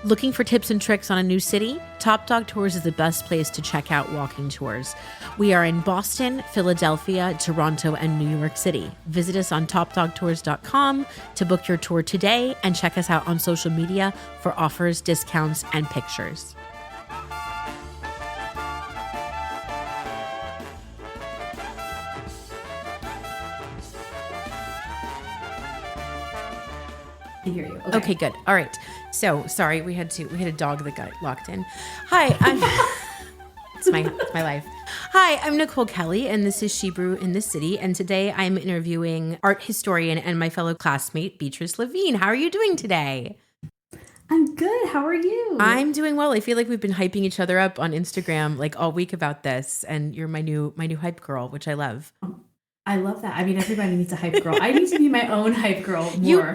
Looking for tips and tricks on a new city? Top Dog Tours is the best place to check out walking tours. We are in Boston, Philadelphia, Toronto, and New York City. Visit us on topdogtours.com to book your tour today and check us out on social media for offers, discounts, and pictures. I hear you. Okay, good. All right. So sorry, we had a dog that got locked in. Hi, it's my life. Hi, I'm Nicole Kelly, and this is She Brew in the City. And today I'm interviewing art historian and my fellow classmate, Beatrice Levine. How are you doing today? I'm good. How are you? I'm doing well. I feel like we've been hyping each other up on Instagram like all week about this, and you're my new hype girl, which I love. I love that. I mean, everybody needs a hype girl. I need to be my own hype girl more.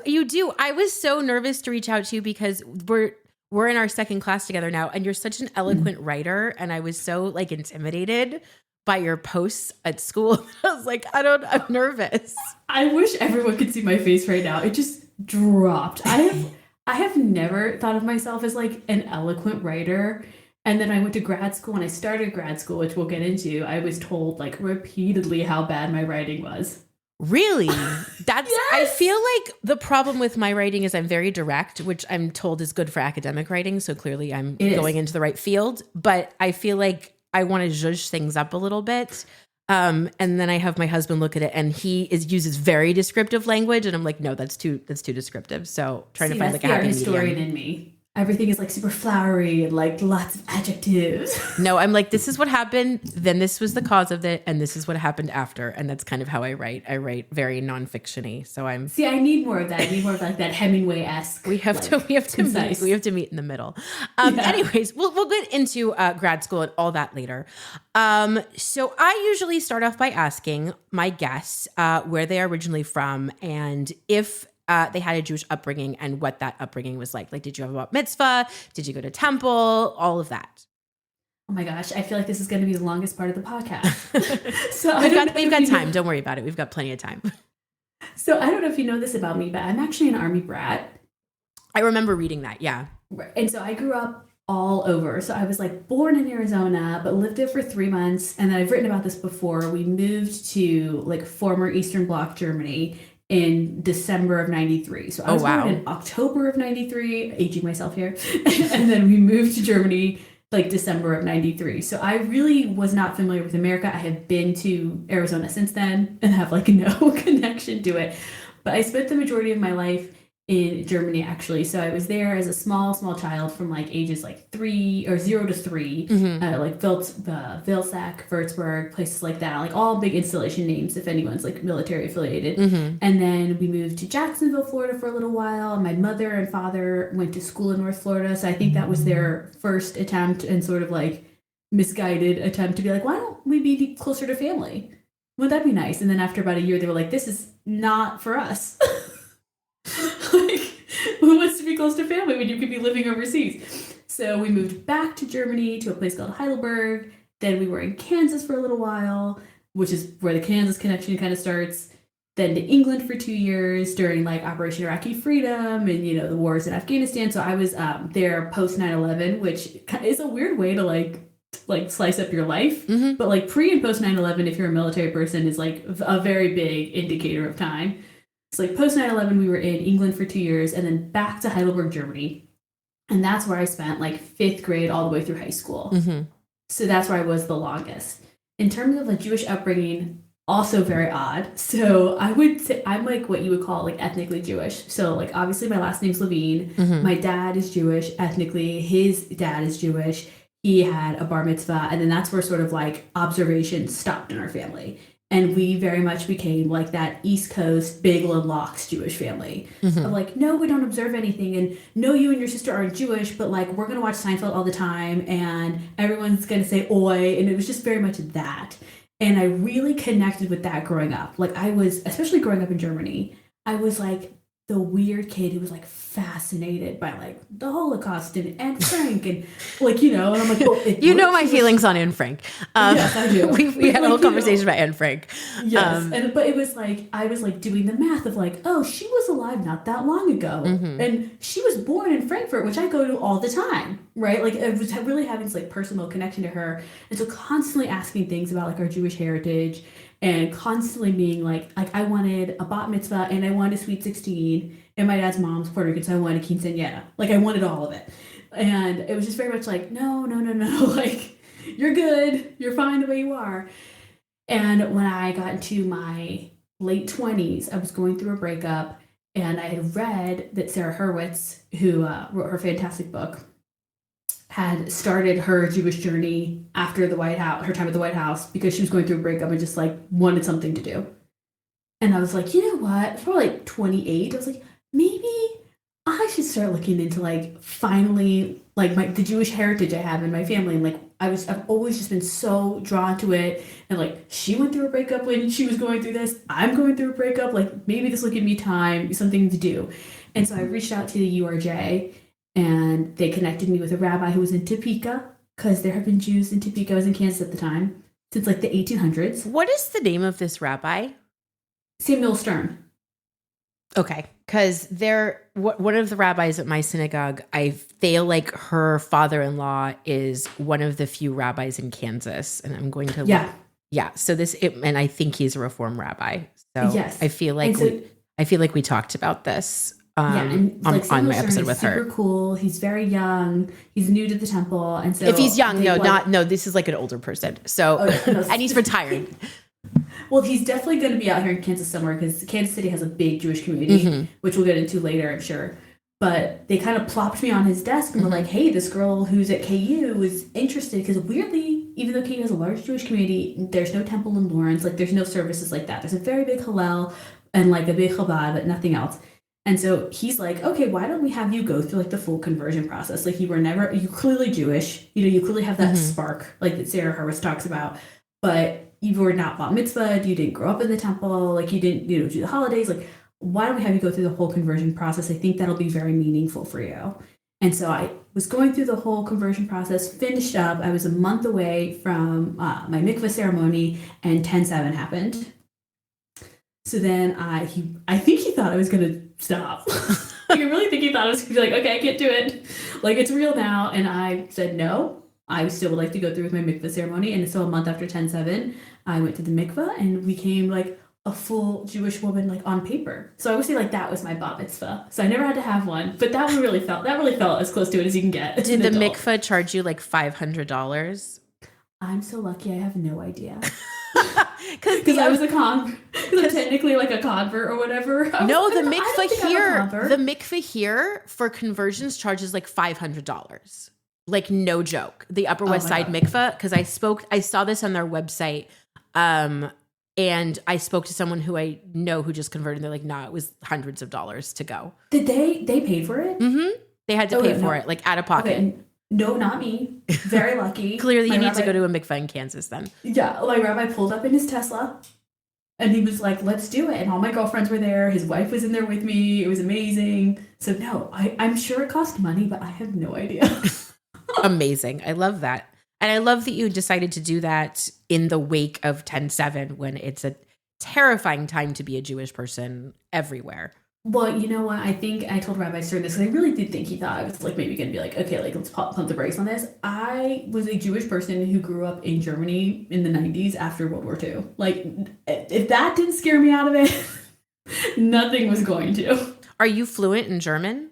You do. I was so nervous to reach out to you because we're in our second class together now, and you're such an eloquent writer, and I was so like intimidated by your posts at school. I was like, I'm nervous. I wish everyone could see my face right now. It just dropped. I have never thought of myself as like an eloquent writer. And then I went to grad school, and I started grad school, which we'll get into. I was told like repeatedly how bad my writing was. Really? That's yes! I feel like the problem with my writing is I'm very direct, which I'm told is good for academic writing. So clearly I'm going into the right field. But I feel like I want to zhuzh things up a little bit. And then I have my husband look at it, and he uses very descriptive language. And I'm like, no, that's too descriptive. So trying to find like a happy medium. Historian in me. Everything is like super flowery and like lots of adjectives. No, I'm like, this is what happened. Then this was the cause of it. And this is what happened after. And that's kind of how I write. I write very nonfiction-y. So I need more of that. I need more of like that Hemingway-esque. We have to meet in the middle. Anyways, we'll get into grad school and all that later. So I usually start off by asking my guests where they are originally from and if they had a Jewish upbringing and what that upbringing was like. Like, did you have a bat mitzvah? Did you go to temple? All of that. Oh my gosh, I feel like this is going to be the longest part of the podcast. So we've got time. Don't worry about it. We've got plenty of time. So I don't know if you know this about me, but I'm actually an Army brat. I remember reading that. Yeah. And so I grew up all over. So I was like born in Arizona, but lived there for 3 months. And then I've written about this before. We moved to like former Eastern Bloc Germany in December of 93. So I was born in October of 93, aging myself here. And then we moved to Germany like December of 93. So I really was not familiar with America. I have been to Arizona since then and have like no connection to it. But I spent the majority of my life in Germany, actually. So I was there as a small child from like ages like 0 to 3, like Vilsack, Würzburg, places like that, like all big installation names if anyone's like military affiliated. And then we moved to Jacksonville, Florida for a little while. My mother and father went to school in North Florida. So I think that was their first attempt and sort of like misguided attempt to be like, why don't we be closer to family? Wouldn't that be nice? And then after about a year, they were like, this is not for us. Like, who wants to be close to family when you could be living overseas? So we moved back to Germany to a place called Heidelberg. Then we were in Kansas for a little while, which is where the Kansas connection kind of starts. Then to England for 2 years during like Operation Iraqi Freedom and, you know, the wars in Afghanistan. So I was there post 9/11, which is a weird way to like slice up your life. But like pre and post 9/11, if you're a military person, is like a very big indicator of time. So like post 9/11, we were in England for 2 years and then back to Heidelberg, Germany. And that's where I spent like 5th grade all the way through high school. So that's where I was the longest. In terms of a Jewish upbringing, also very odd. So I would say I'm like what you would call like ethnically Jewish. So like obviously my last name's Levine. My dad is Jewish ethnically. His dad is Jewish. He had a bar mitzvah. And then that's where sort of like observation stopped in our family. And we very much became like that East Coast bagel and lox Jewish family. Of like, no, we don't observe anything. And no, you and your sister aren't Jewish, but like we're going to watch Seinfeld all the time. And everyone's going to say oi. And it was just very much that. And I really connected with that growing up. Like I was, especially growing up in Germany, I was like the weird kid who was like fascinated by like the Holocaust and Anne Frank and like, you know, and I'm like, oh, you know my feelings on Anne Frank. Yes, I do. We had a whole conversation about Anne Frank. Yes, but it was like I was like doing the math of like, oh, she was alive not that long ago, and she was born in Frankfurt, which I go to all the time, right? Like I was really having this like personal connection to her, and so constantly asking things about like our Jewish heritage, and constantly being like I wanted a bat mitzvah and I wanted a sweet 16, and my dad's mom's Puerto Rican, so I wanted a quinceañera, like I wanted all of it, and it was just very much like no, like you're good, you're fine the way you are. And when I got into my late 20s, I was going through a breakup, and I had read that Sarah Hurwitz, who wrote her fantastic book, had started her Jewish journey after the White House, her time at the White House, because she was going through a breakup and just like wanted something to do. And I was like, you know what? It's probably like 28. I was like, maybe I should start looking into like finally like the Jewish heritage I have in my family, and like I've always just been so drawn to it, and like she went through a breakup when she was going through this, I'm going through a breakup, like maybe this will give me time, something to do. And so I reached out to the URJ, and they connected me with a rabbi who was in Topeka, because there have been Jews in Topeka. I was in Kansas at the time since like the 1800s. What is the name of this rabbi? Samuel Stern. Okay, because one of the rabbis at my synagogue, I feel like her father-in-law is one of the few rabbis in Kansas, and I'm going to yeah. So and I think he's a Reform rabbi. So yes, I feel like we talked about this and like on my episode with her. Super cool. He's very young. He's new to the temple, and so if he's young, this is like an older person. So and he's retired. Well, he's definitely going to be out here in Kansas somewhere, because Kansas City has a big Jewish community, which we'll get into later, I'm sure. But they kind of plopped me on his desk and were like, hey, this girl who's at KU is interested, because weirdly, even though KU has a large Jewish community, there's no temple in Lawrence, like there's no services like that. There's a very big Hallel and like a big Chabad, but nothing else. And so he's like, okay, why don't we have you go through like the full conversion process? Like you're clearly Jewish, you clearly have that spark like that Sarah Hurwitz talks about, but you were not bat mitzvahed, you didn't grow up in the temple, like you didn't, do the holidays, like why don't we have you go through the whole conversion process? I think that'll be very meaningful for you. And so I was going through the whole conversion process, finished up. I was a month away from my mikvah ceremony, and 10/7 happened. So then I think he thought I was going to stop. Like, I really think he thought I was going to be like, okay, I can't do it. Like, it's real now. And I said no. I still would like to go through with my mikvah ceremony. And so a month after 10/7, I went to the mikvah and became like a full Jewish woman, like on paper. So I would say like that was my bat mitzvah. So I never had to have one, but that really felt as close to it as you can get. Did the mikvah charge you like $500? I'm so lucky. I have no idea. Because I was because I'm technically like a convert or whatever. The mikvah here for conversions charges like $500. Like no joke. The Upper West Side mikvah, because I saw this on their website, and I spoke to someone who I know who just converted, and they're like, nah, it was hundreds of dollars to go. Did they paid for it? Mm-hmm. They had to pay for it, like out of pocket. Okay. No, not me. Very lucky. Clearly you need to go to a mikvah in Kansas then. Yeah, my rabbi pulled up in his Tesla, and he was like, let's do it. And all my girlfriends were there. His wife was in there with me. It was amazing. So no, I'm sure it cost money, but I have no idea. Amazing. I love that. And I love that you decided to do that in the wake of 10/7, when it's a terrifying time to be a Jewish person everywhere. Well, you know what? I think I told Rabbi Stern this, because I really did think he thought I was like maybe going to be like, okay, like let's pump the brakes on this. I was a Jewish person who grew up in Germany in the 90s after World War II. Like, if that didn't scare me out of it, nothing was going to. Are you fluent in German?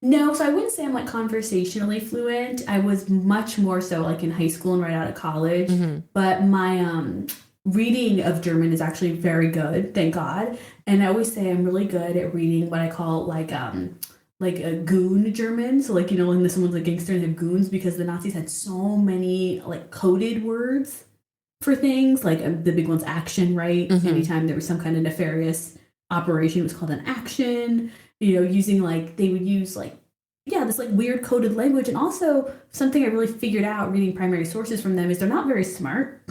No, so I wouldn't say I'm like conversationally fluent. I was much more so like in high school and right out of college. Mm-hmm. But my reading of German is actually very good, thank God. And I always say I'm really good at reading what I call like a goon German. So like, when someone's a gangster and they have goons, because the Nazis had so many like coded words for things. Like the big one's action, right? Mm-hmm. Anytime there was some kind of nefarious operation, it was called an action. Using like, they would use like, this like weird coded language. And also something I really figured out reading primary sources from them is they're not very smart.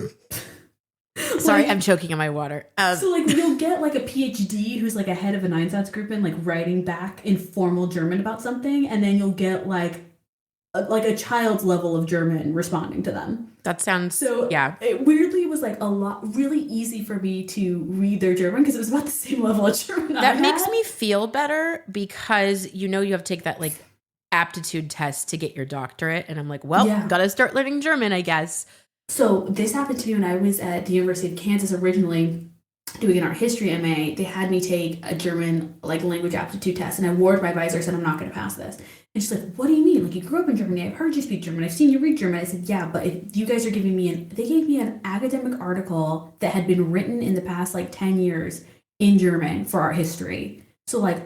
Sorry, I'm choking on my water. So like you'll get like a PhD who's like a head of a Einsatzgruppen like writing back in formal German about something, and then you'll get like a child's level of German responding to them. That sounds It weirdly was like a lot really easy for me to read their German because it was about the same level of German. That makes me feel better because you have to take that like aptitude test to get your doctorate, and I'm like, well, gotta start learning German, I guess. So this happened to me when I was at the University of Kansas originally doing an art history MA. They had me take a German like language aptitude test, and I warned my advisor, said I'm not going to pass this. And she's like, what do you mean? Like, you grew up in Germany. I've heard you speak German. I've seen you read German. I said, yeah, but if you guys are giving me they gave me an academic article that had been written in the past like 10 years in German for art history. So like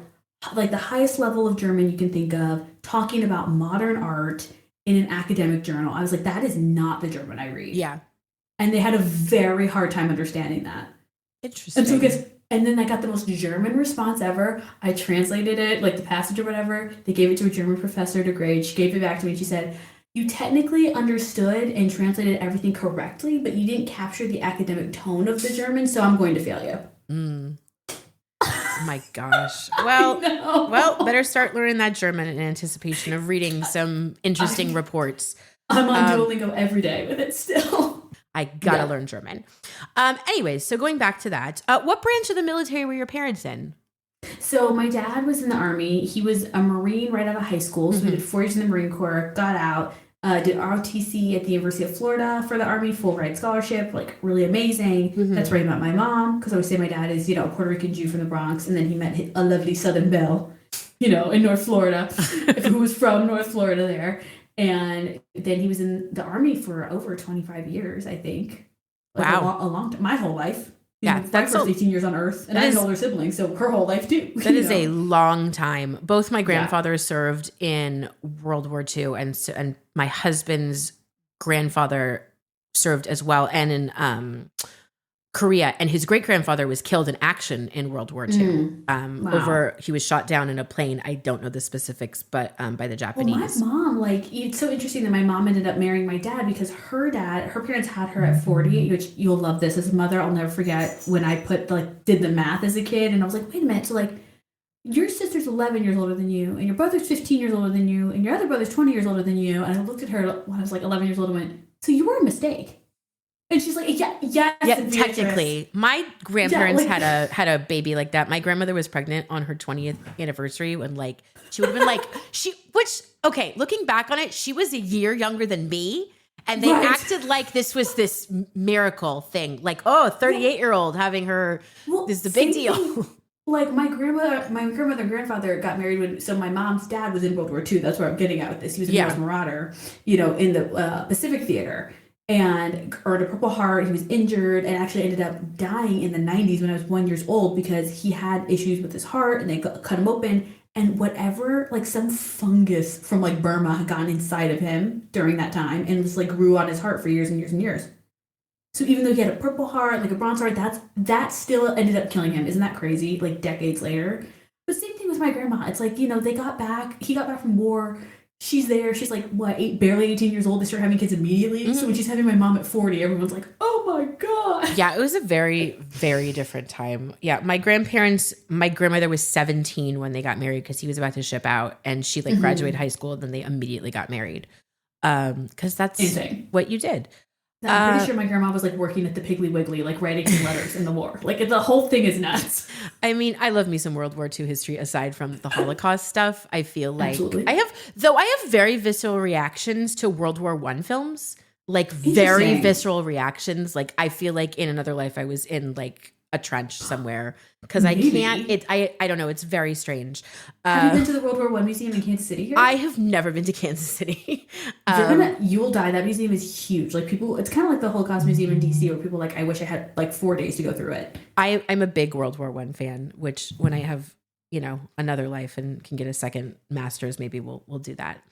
the highest level of German you can think of, talking about modern art in an academic journal. I was like, that is not the German I read. Yeah. And they had a very hard time understanding that. Interesting. And then I got the most German response ever. I translated it, like the passage or whatever. They gave it to a German professor to grade. She gave it back to me and she said, you technically understood and translated everything correctly, but you didn't capture the academic tone of the German, so I'm going to fail you. Oh my gosh. Well, better start learning that German in anticipation of reading some interesting reports. I'm on Duolingo every day with it still. I gotta learn German. Anyways, so going back to that, what branch of the military were your parents in? So my dad was in the Army. He was a Marine right out of high school. So he did 4 years in the Marine Corps, got out, did ROTC at the University of Florida for the Army, full ride scholarship, like really amazing. That's where I met my mom, because I always say my dad is, a Puerto Rican Jew from the Bronx. And then he met a lovely Southern belle, in North Florida, who was from North Florida there. And then he was in the Army for over 25 years, I think. Like wow. A long time. My whole life. Yeah. My first 18 years on Earth. And I have an older sibling, so her whole life too. That is a long time. Both my grandfathers served in World War II, and my husband's grandfather served as well, and in Korea, and his great-grandfather was killed in action in World War II. He was shot down in a plane. I don't know the specifics, but by the Japanese. Well, my mom, it's so interesting that my mom ended up marrying my dad because her parents had her at 40, which you'll love this as a mother. I'll never forget when I did the math as a kid, and I was like, wait a minute, so your sister's 11 years older than you, and your brother's 15 years older than you, and your other brother's 20 years older than you. And I looked at her when I was 11 years old and went, so you were a mistake. And she's like, yeah, technically. My grandparents had a baby like that. My grandmother was pregnant on her 20th anniversary when she would have been looking back on it, she was a year younger than me. And they acted like this was this miracle thing. Like, 38-year-old having her, this is the big deal. Like my grandmother and grandfather got married so my mom's dad was in World War II. That's where I'm getting at with this. He was a U.S. Marauder, in the Pacific Theater. And earned a Purple Heart. He was injured and actually ended up dying in the 90s when I was 1 year old because he had issues with his heart and they cut him open. And whatever, some fungus from Burma had gotten inside of him during that time and just grew on his heart for years and years and years. So even though he had a Purple Heart, a Bronze Heart, that still ended up killing him. Isn't that crazy? Decades later. But same thing with my grandma. It's he got back from war. She's there. She's barely 18 years old. They start having kids immediately. Mm-hmm. So when she's having my mom at 40, everyone's like, oh my God. Yeah, it was a very, very different time. Yeah, my grandmother was 17 when they got married because he was about to ship out. And she graduated high school and then they immediately got married. Because that's insane. What you did. I'm pretty sure my grandma was working at the Piggly Wiggly, writing letters in the war. The whole thing is nuts. I mean, I love me some World War II history aside from the Holocaust stuff. I feel like Absolutely. I have very visceral reactions to World War I films. Very visceral reactions. I feel like in another life I was in a trench somewhere because I can't. I don't know. It's very strange. Have you been to the World War I Museum in Kansas City here? I have never been to Kansas City. You will die. That museum is huge. People, it's kind of like the Holocaust Museum in DC, where people I wish I had 4 days to go through it. I'm a big World War I fan. Which when I have another life and can get a second master's, maybe we'll do that.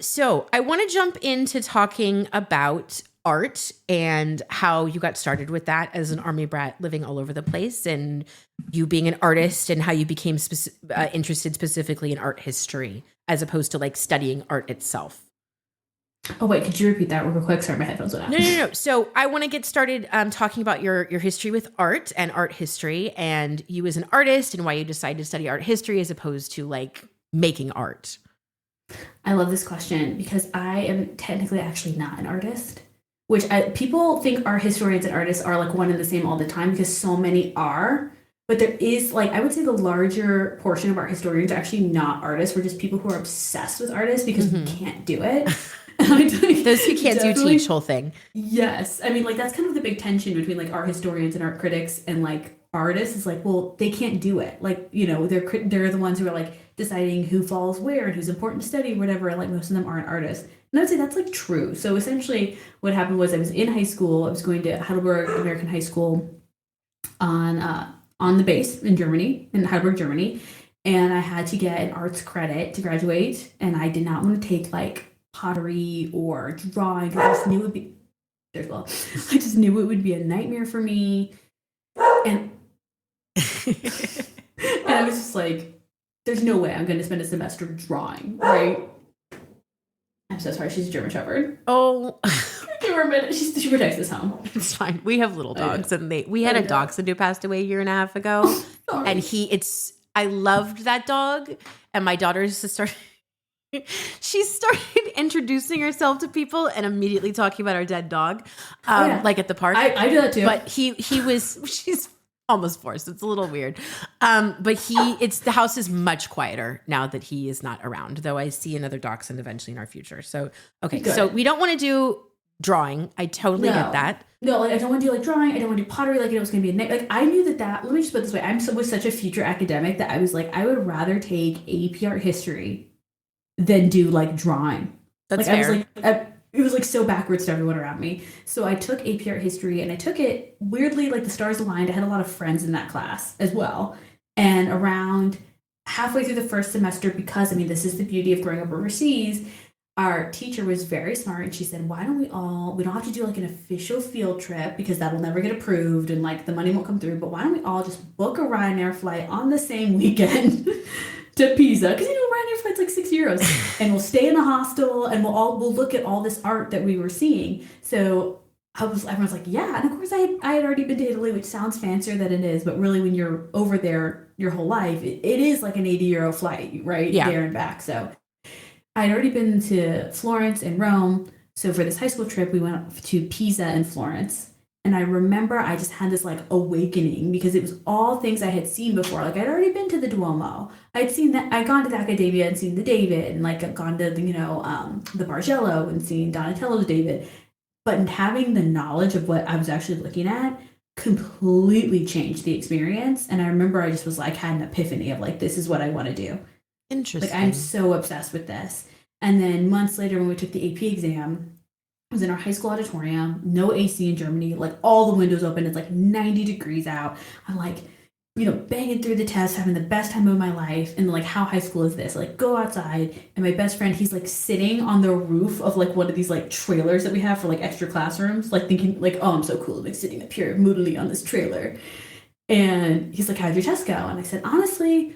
So I want to jump into talking about art and how you got started with that as an Army brat living all over the place and you being an artist and how you became interested specifically in art history as opposed to studying art itself. Oh, wait, could you repeat that real quick? Sorry, my headphones went out. No. So I want to get started talking about your history with art and art history, and you as an artist, and why you decided to study art history as opposed to like making art. I love this question because I am technically actually not an artist, which people think art historians and artists are like one and the same all the time because so many are. But there is like, I would say the larger portion of art historians are actually not artists. We're just people who are obsessed with artists because we can't do it. Those who can't do teach whole thing. Yes. I mean, like, that's kind of the big tension between like art historians and art critics and like artists is like, well, they can't do it. Like, you know, they're the ones who are like deciding who falls where and who's important to study, whatever. Like, most of them aren't artists. And I would say that's like true. So essentially what happened was I was in high school. I was going to Heidelberg American High School on the base in Germany, in Heidelberg, Germany. And I had to get an arts credit to graduate. And I did not want to take like pottery or drawing. I just knew it would be I just knew it would be a nightmare for me. And and I was just like, there's no way I'm going to spend a semester drawing, right? I'm so sorry. She's a German Shepherd. Oh, give her a minute. She protects us home. It's fine. We have little dogs, and we had a dachshund who passed away a year and a half ago, and I loved that dog, and my daughter used to start. She started introducing herself to people and immediately talking about our dead dog, like at the park. I do that too. But she's almost forced. It's a little weird. But the house is much quieter now that he is not around, though I see another dachshund eventually in our future. So, okay. Good. So we don't want to do drawing. I totally get that. No, like I don't want to do like drawing. I don't want to do pottery. Like it was going to be like I knew that. Let me just put it this way. Was such a future academic that I was like, I would rather take AP art history than do like drawing. That's like, fair. I was like, it was like so backwards to everyone around me. So I took AP art history and I took it weirdly, like the stars aligned. I had a lot of friends in that class as well. And around halfway through the first semester, because I mean, this is the beauty of growing up overseas, our teacher was very smart and she said, why don't we don't have to do like an official field trip because that'll never get approved and like the money won't come through, but why don't we all just book a Ryanair flight on the same weekend to Pisa? Because Ryanair flight's like €6 and we'll stay in the hostel and we'll look at all this art that we were seeing. So everyone's like, yeah. And of course I had already been to Italy, which sounds fancier than it is, but really when you're over there your whole life, it is like an €80 flight, right? Yeah. There and back. So I'd already been to Florence and Rome. So for this high school trip, we went to Pisa and Florence. And I remember I just had this like awakening because it was all things I had seen before. Like I'd already been to the Duomo. I'd gone to the Accademia and seen the David and like gone to, the Bargello and seen Donatello's David. But having the knowledge of what I was actually looking at completely changed the experience. And I remember I just was like, had an epiphany of like, this is what I want to do. Interesting. Like I'm so obsessed with this. And then months later when we took the AP exam, I was in our high school auditorium, no AC in Germany, like all the windows open, it's like 90 degrees out. I'm like, banging through the test, having the best time of my life. And like, how high school is this? Like, go outside. And my best friend, he's like sitting on the roof of like one of these like trailers that we have for like extra classrooms, like thinking like, oh, I'm so cool. I'm like sitting up here moodily on this trailer. And he's like, how'd your test go? And I said, honestly,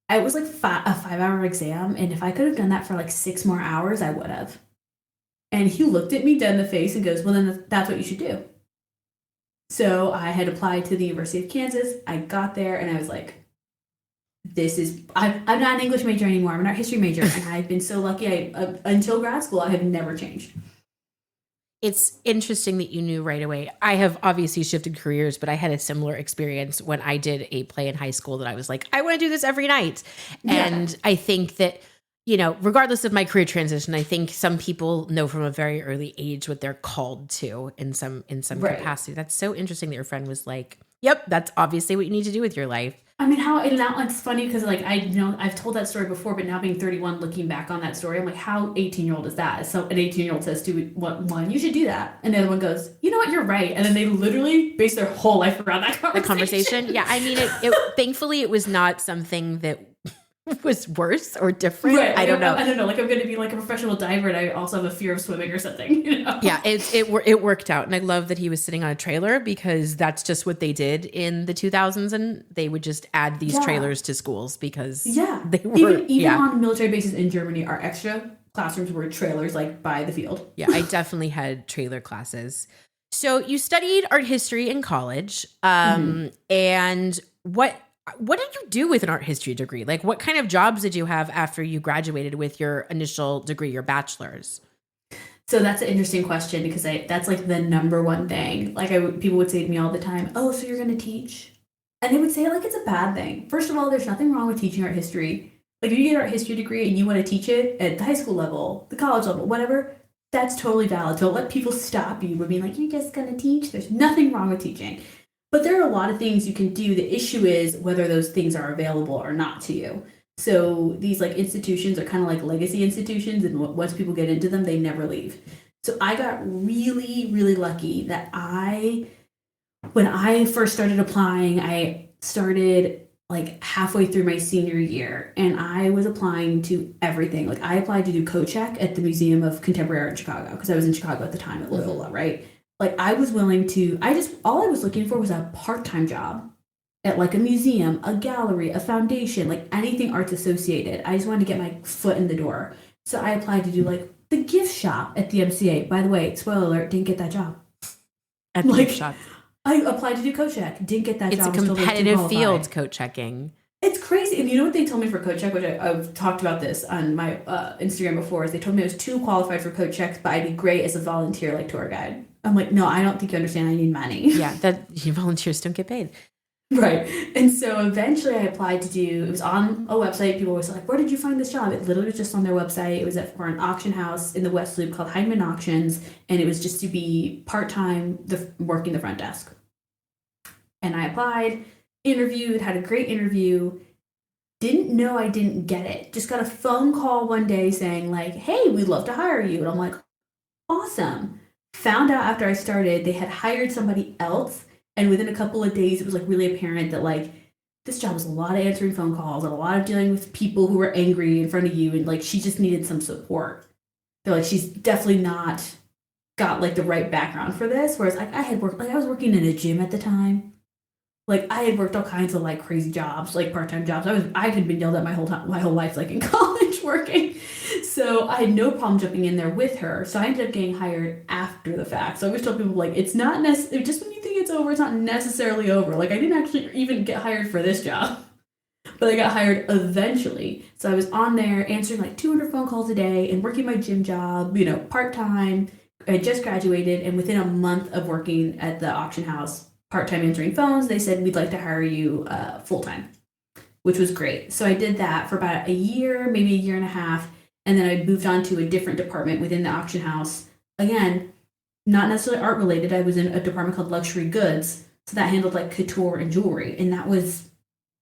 it was like a 5-hour exam. And if I could have done that for like 6 more hours, I would have. And he looked at me dead in the face and goes, well, then that's what you should do. So I had applied to the University of Kansas. I got there and I was like, I'm not an English major anymore. I'm an art history major. And I've been so lucky. Until grad school, I have never changed. It's interesting that you knew right away. I have obviously shifted careers, but I had a similar experience when I did a play in high school that I was like, I want to do this every night. Yeah. And I think that, regardless of my career transition, I think some people know from a very early age what they're called to in some right. capacity. That's so interesting that your friend was like, yep, that's obviously what you need to do with your life. I mean, and now it's funny because like I've told that story before, but now being 31, looking back on that story, I'm like, how 18-year-old is that? So an 18-year-old says to one, you should do that, and the other one goes, you know what, you're right, and then they literally base their whole life around that conversation. The conversation, yeah. I mean, it thankfully it was not something that was worse or different. Right. I don't know. Like I'm going to be like a professional diver and I also have a fear of swimming or something. Yeah, it worked out. And I love that he was sitting on a trailer because that's just what they did in the 2000s. And they would just add these trailers to schools because they were. Even on military bases in Germany, our extra classrooms were trailers like by the field. Yeah, I definitely had trailer classes. So you studied art history in college. And what did you do with an art history degree? Like, what kind of jobs did you have after you graduated with your initial degree, your bachelor's? So that's an interesting question because that's like the number one thing. Like people would say to me all the time, "Oh, so you're going to teach?" And they would say it like it's a bad thing. First of all, there's nothing wrong with teaching art history. Like if you get an art history degree and you want to teach it at the high school level, the college level, whatever, that's totally valid. Don't let people stop you from being like, "You're just going to teach." There's nothing wrong with teaching. But there are a lot of things you can do. The issue is whether those things are available or not to you. So these like institutions are kind of like legacy institutions, and once people get into them, they never leave. So I got really, really lucky that when I first started applying, I started like halfway through my senior year, and I was applying to everything. Like I applied to do co-check at the Museum of Contemporary Art in Chicago because I was in Chicago at the time at Loyola, right? Like I was willing to, all I was looking for was a part-time job at like a museum, a gallery, a foundation, like anything arts associated. I just wanted to get my foot in the door. So I applied to do like the gift shop at the MCA. By the way, spoiler alert, didn't get that job. At the gift shop. I applied to do coat check, didn't get that job. It's a competitive field, coat checking. It's crazy. And you know what they told me for coat check, which I've talked about this on my Instagram before, is they told me I was too qualified for coat checks, but I'd be great as a volunteer like tour guide. I'm like, no, I don't think you understand. I need money. Yeah, that volunteers don't get paid. Right. And so eventually I applied to do, it was on a website. People were like, where did you find this job? It literally was just on their website. It was for an auction house in the West Loop called Heinemann Auctions. And it was just to be part-time working the front desk. And I applied, interviewed, had a great interview. Didn't know I didn't get it. Just got a phone call one day saying like, hey, we'd love to hire you. And I'm like, awesome. Found out after I started, they had hired somebody else. And within a couple of days, it was like really apparent that like this job was a lot of answering phone calls and a lot of dealing with people who were angry in front of you. And like, she just needed some support. They're like, she's definitely not got like the right background for this. Whereas like I was working in a gym at the time. Like I had worked all kinds of like crazy jobs, like part-time jobs. I had been yelled at my whole life, like in college working. So I had no problem jumping in there with her. So I ended up getting hired after the fact. So I always tell people like, it's not necessarily, just when you think it's over, it's not necessarily over. Like I didn't actually even get hired for this job, but I got hired eventually. So I was on there answering like 200 phone calls a day and working my gym job, part-time. I had just graduated, and within a month of working at the auction house, part-time answering phones, they said, we'd like to hire you full-time, which was great. So I did that for about a year, maybe a year and a half. And then I moved on to a different department within the auction house. Again, not necessarily art related. I was in a department called luxury goods. So that handled like couture and jewelry. And that was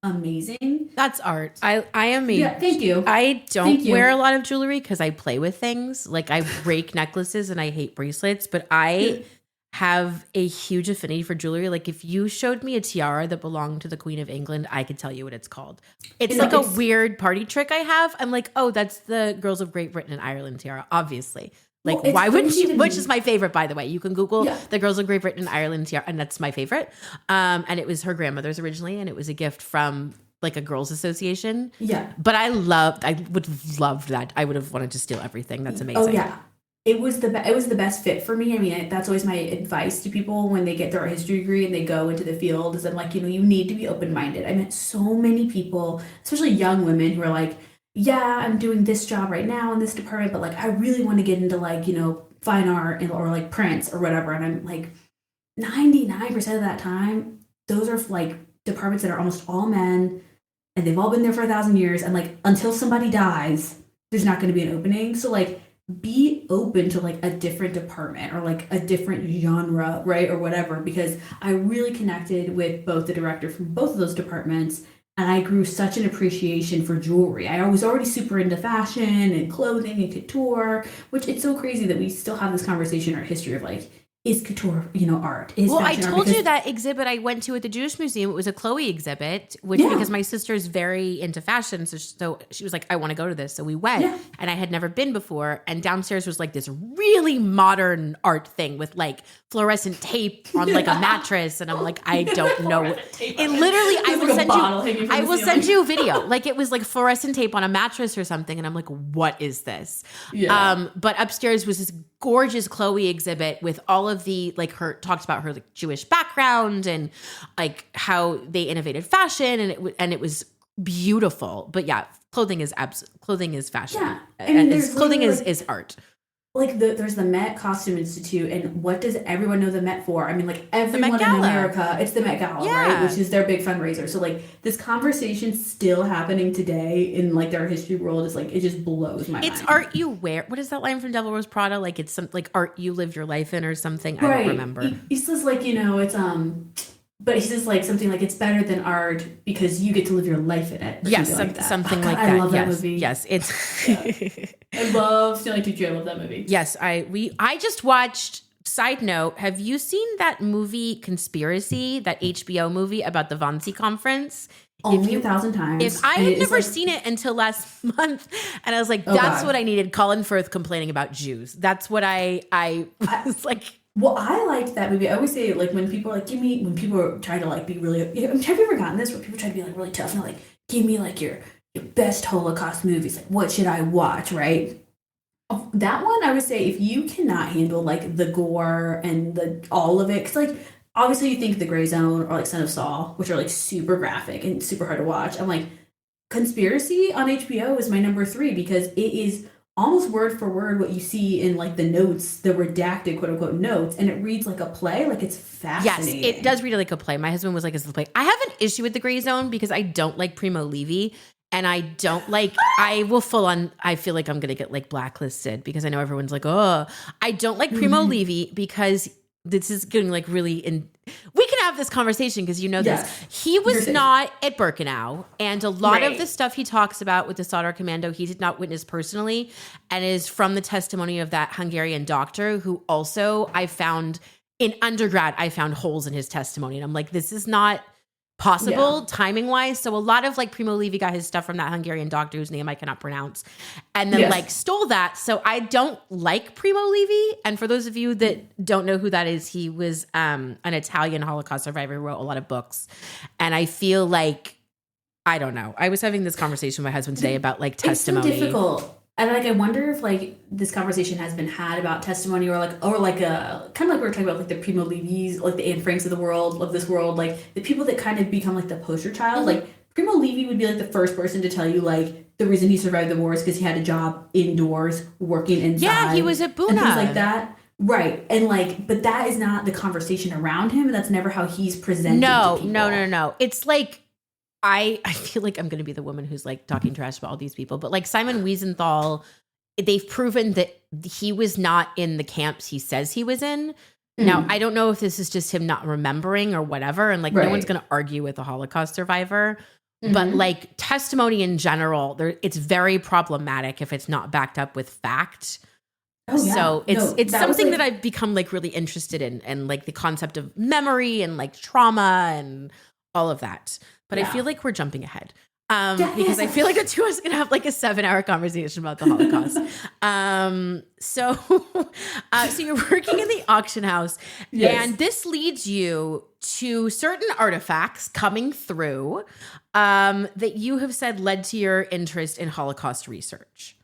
amazing. That's art. I am Yeah, thank you. I don't wear a lot of jewelry because I play with things. Like I break necklaces and I hate bracelets, but I have a huge affinity for jewelry. Like if you showed me a tiara that belonged to the Queen of England, I could tell you what it's called. It's like a weird party trick I have. I'm like, oh, that's the Girls of Great Britain and Ireland tiara, obviously. Like, why wouldn't you? Which is my favorite, by the way. You can Google the Girls of Great Britain and Ireland tiara, and that's my favorite. And it was her grandmother's originally, and it was a gift from like a girls' association. Yeah. But I would have loved that. I would have wanted to steal everything. That's amazing. Oh, yeah. It was the best fit for me. I mean, that's always my advice to people when they get their art history degree and they go into the field is I'm like, you need to be open-minded. I met so many people, especially young women who are like, yeah, I'm doing this job right now in this department, but like, I really want to get into like, fine art or like prints or whatever. And I'm like, 99% of that time, those are like departments that are almost all men and they've all been there for 1,000 years. And like, until somebody dies, there's not going to be an opening. So like, be open to like a different department or like a different genre, right? Or whatever, because I really connected with both the director from both of those departments. And I grew such an appreciation for jewelry. I was already super into fashion and clothing and couture, which it's so crazy that we still have this conversation in our history of like, is couture, art. Is Well, I fashion art, told you because that exhibit I went to at the Jewish Museum. It was a Chloe exhibit, which because my sister's very into fashion, so she was like, "I want to go to this." So we went, and I had never been before. And downstairs was like this really modern art thing with like fluorescent tape on like a mattress, and I'm like, I don't know. It literally, I will send you a video. Like it was like fluorescent tape on a mattress or something, and I'm like, what is this? But upstairs was this gorgeous Chloe exhibit with all of the like her talked about her like Jewish background and like how they innovated fashion, and it was beautiful. But yeah, clothing is fashion. Yeah, I mean, clothing is art. Like there's the Met Costume Institute, and what does everyone know the Met for? I mean, like everyone in America, it's the Met Gala, right? Which is their big fundraiser. So like this conversation still happening today in like their history world is like, it just blows my mind. It's art you wear. What is that line from Devil Wears Prada? Like it's some like art you live your life in or something. I don't remember. He says like, it's but he says like something like it's better than art because you get to live your life in it. Yes, something like that. I love that movie. Yes, it's. I love Stanley Tucci. I love that movie. Yes, I just watched. Side note: have you seen that movie Conspiracy? That HBO movie about the Wannsee Conference? Only 1,000 times. If I had never seen it until last month, and I was like, that's what I needed. Colin Firth complaining about Jews. That's what I was like. Well, I liked that movie. I always say, like, when people are like, when people are trying to, like, be really, have you ever gotten this where people try to be, like, really tough and they're like, give me, like, your best Holocaust movies. Like, what should I watch, right? That one, I would say, if you cannot handle, like, the gore and all of it, because, like, obviously you think The Grey Zone or, like, Son of Saul, which are, like, super graphic and super hard to watch. I'm like, Conspiracy on HBO is my number 3 because it is almost word for word what you see in like the notes, the redacted quote unquote notes, and it reads like a play. Like it's fascinating. Yes, it does read like a play. My husband was like, "Is the play?" I have an issue with The Grey Zone because I don't like Primo Levi, and I don't like. I will full on. I feel like I'm gonna get like blacklisted because I know everyone's like, "Oh, I don't like Primo Levi because." This is getting like really in. We can have this conversation because you know this. He was not at Birkenau, and a lot of the stuff he talks about with the Soldier Commando, he did not witness personally, and is from the testimony of that Hungarian doctor who also I found in undergrad. I found holes in his testimony, and I'm like, this is not possible timing wise. So a lot of like Primo Levi got his stuff from that Hungarian doctor whose name I cannot pronounce, and then like stole that. So I don't like Primo Levi. And for those of you that don't know who that is, he was an Italian Holocaust survivor who wrote a lot of books. And I feel like, I don't know. I was having this conversation with my husband today about like testimony. It's so difficult. And like I wonder if like this conversation has been had about testimony or like a kind of like we were talking about like the Primo Levis, like the Anne Franks of this world, like the people that kind of become like the poster child. Like Primo Levi would be like the first person to tell you like the reason he survived the war is because he had a job indoors working inside. Yeah, he was at Buna. And things like that. Right. And like, but that is not the conversation around him. And that's never how he's presented to people. No. It's like, I feel like I'm going to be the woman who's like talking trash about all these people, but like Simon Wiesenthal, they've proven that he was not in the camps he says he was in. Now, I don't know if this is just him not remembering or whatever. And like, no one's going to argue with a Holocaust survivor, but like testimony in general, it's very problematic if it's not backed up with fact. So it's something that I've become like really interested in, and like the concept of memory and like trauma and all of that. But I feel like we're jumping ahead because I feel like the two of us are going to have like a 7-hour conversation about the Holocaust. So you're working in the auction house, and this leads you to certain artifacts coming through that you have said led to your interest in Holocaust research.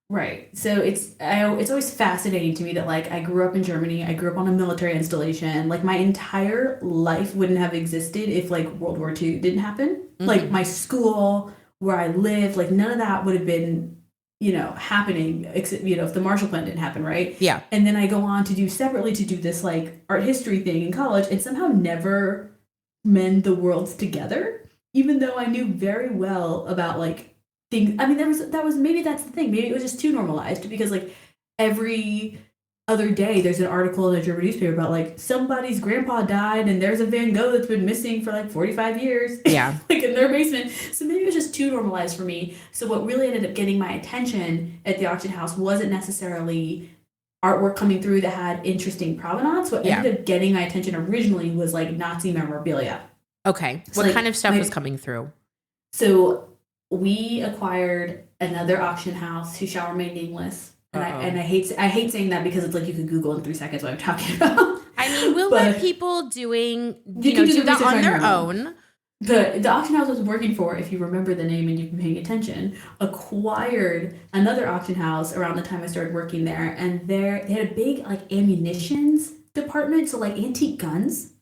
Right. So it's always fascinating to me that like I grew up in Germany. I grew up on a military installation. Like my entire life wouldn't have existed if like World War II didn't happen. Like my school, where I lived, like none of that would have been, happening except, if the Marshall Plan didn't happen. Right. Yeah. And then I go on to do this like art history thing in college and somehow never mend the worlds together, even though I knew very well about like things. I mean, maybe that's the thing. Maybe it was just too normalized because like every other day there's an article in a German newspaper about like somebody's grandpa died and there's a Van Gogh that's been missing for like 45 years. Yeah. Like in their basement. So maybe it was just too normalized for me. So what really ended up getting my attention at the auction house wasn't necessarily artwork coming through that had interesting provenance. What ended up getting my attention originally was like Nazi memorabilia. Okay. So, what like, kind of stuff was coming through? So we acquired another auction house who shall remain nameless. And I hate saying that because it's like you can Google in 3 seconds what I'm talking about. I mean, we'll let people do that on their own. The auction house I was working for, if you remember the name and you've been paying attention, acquired another auction house around the time I started working there, and they had a big like ammunitions department, so like antique guns,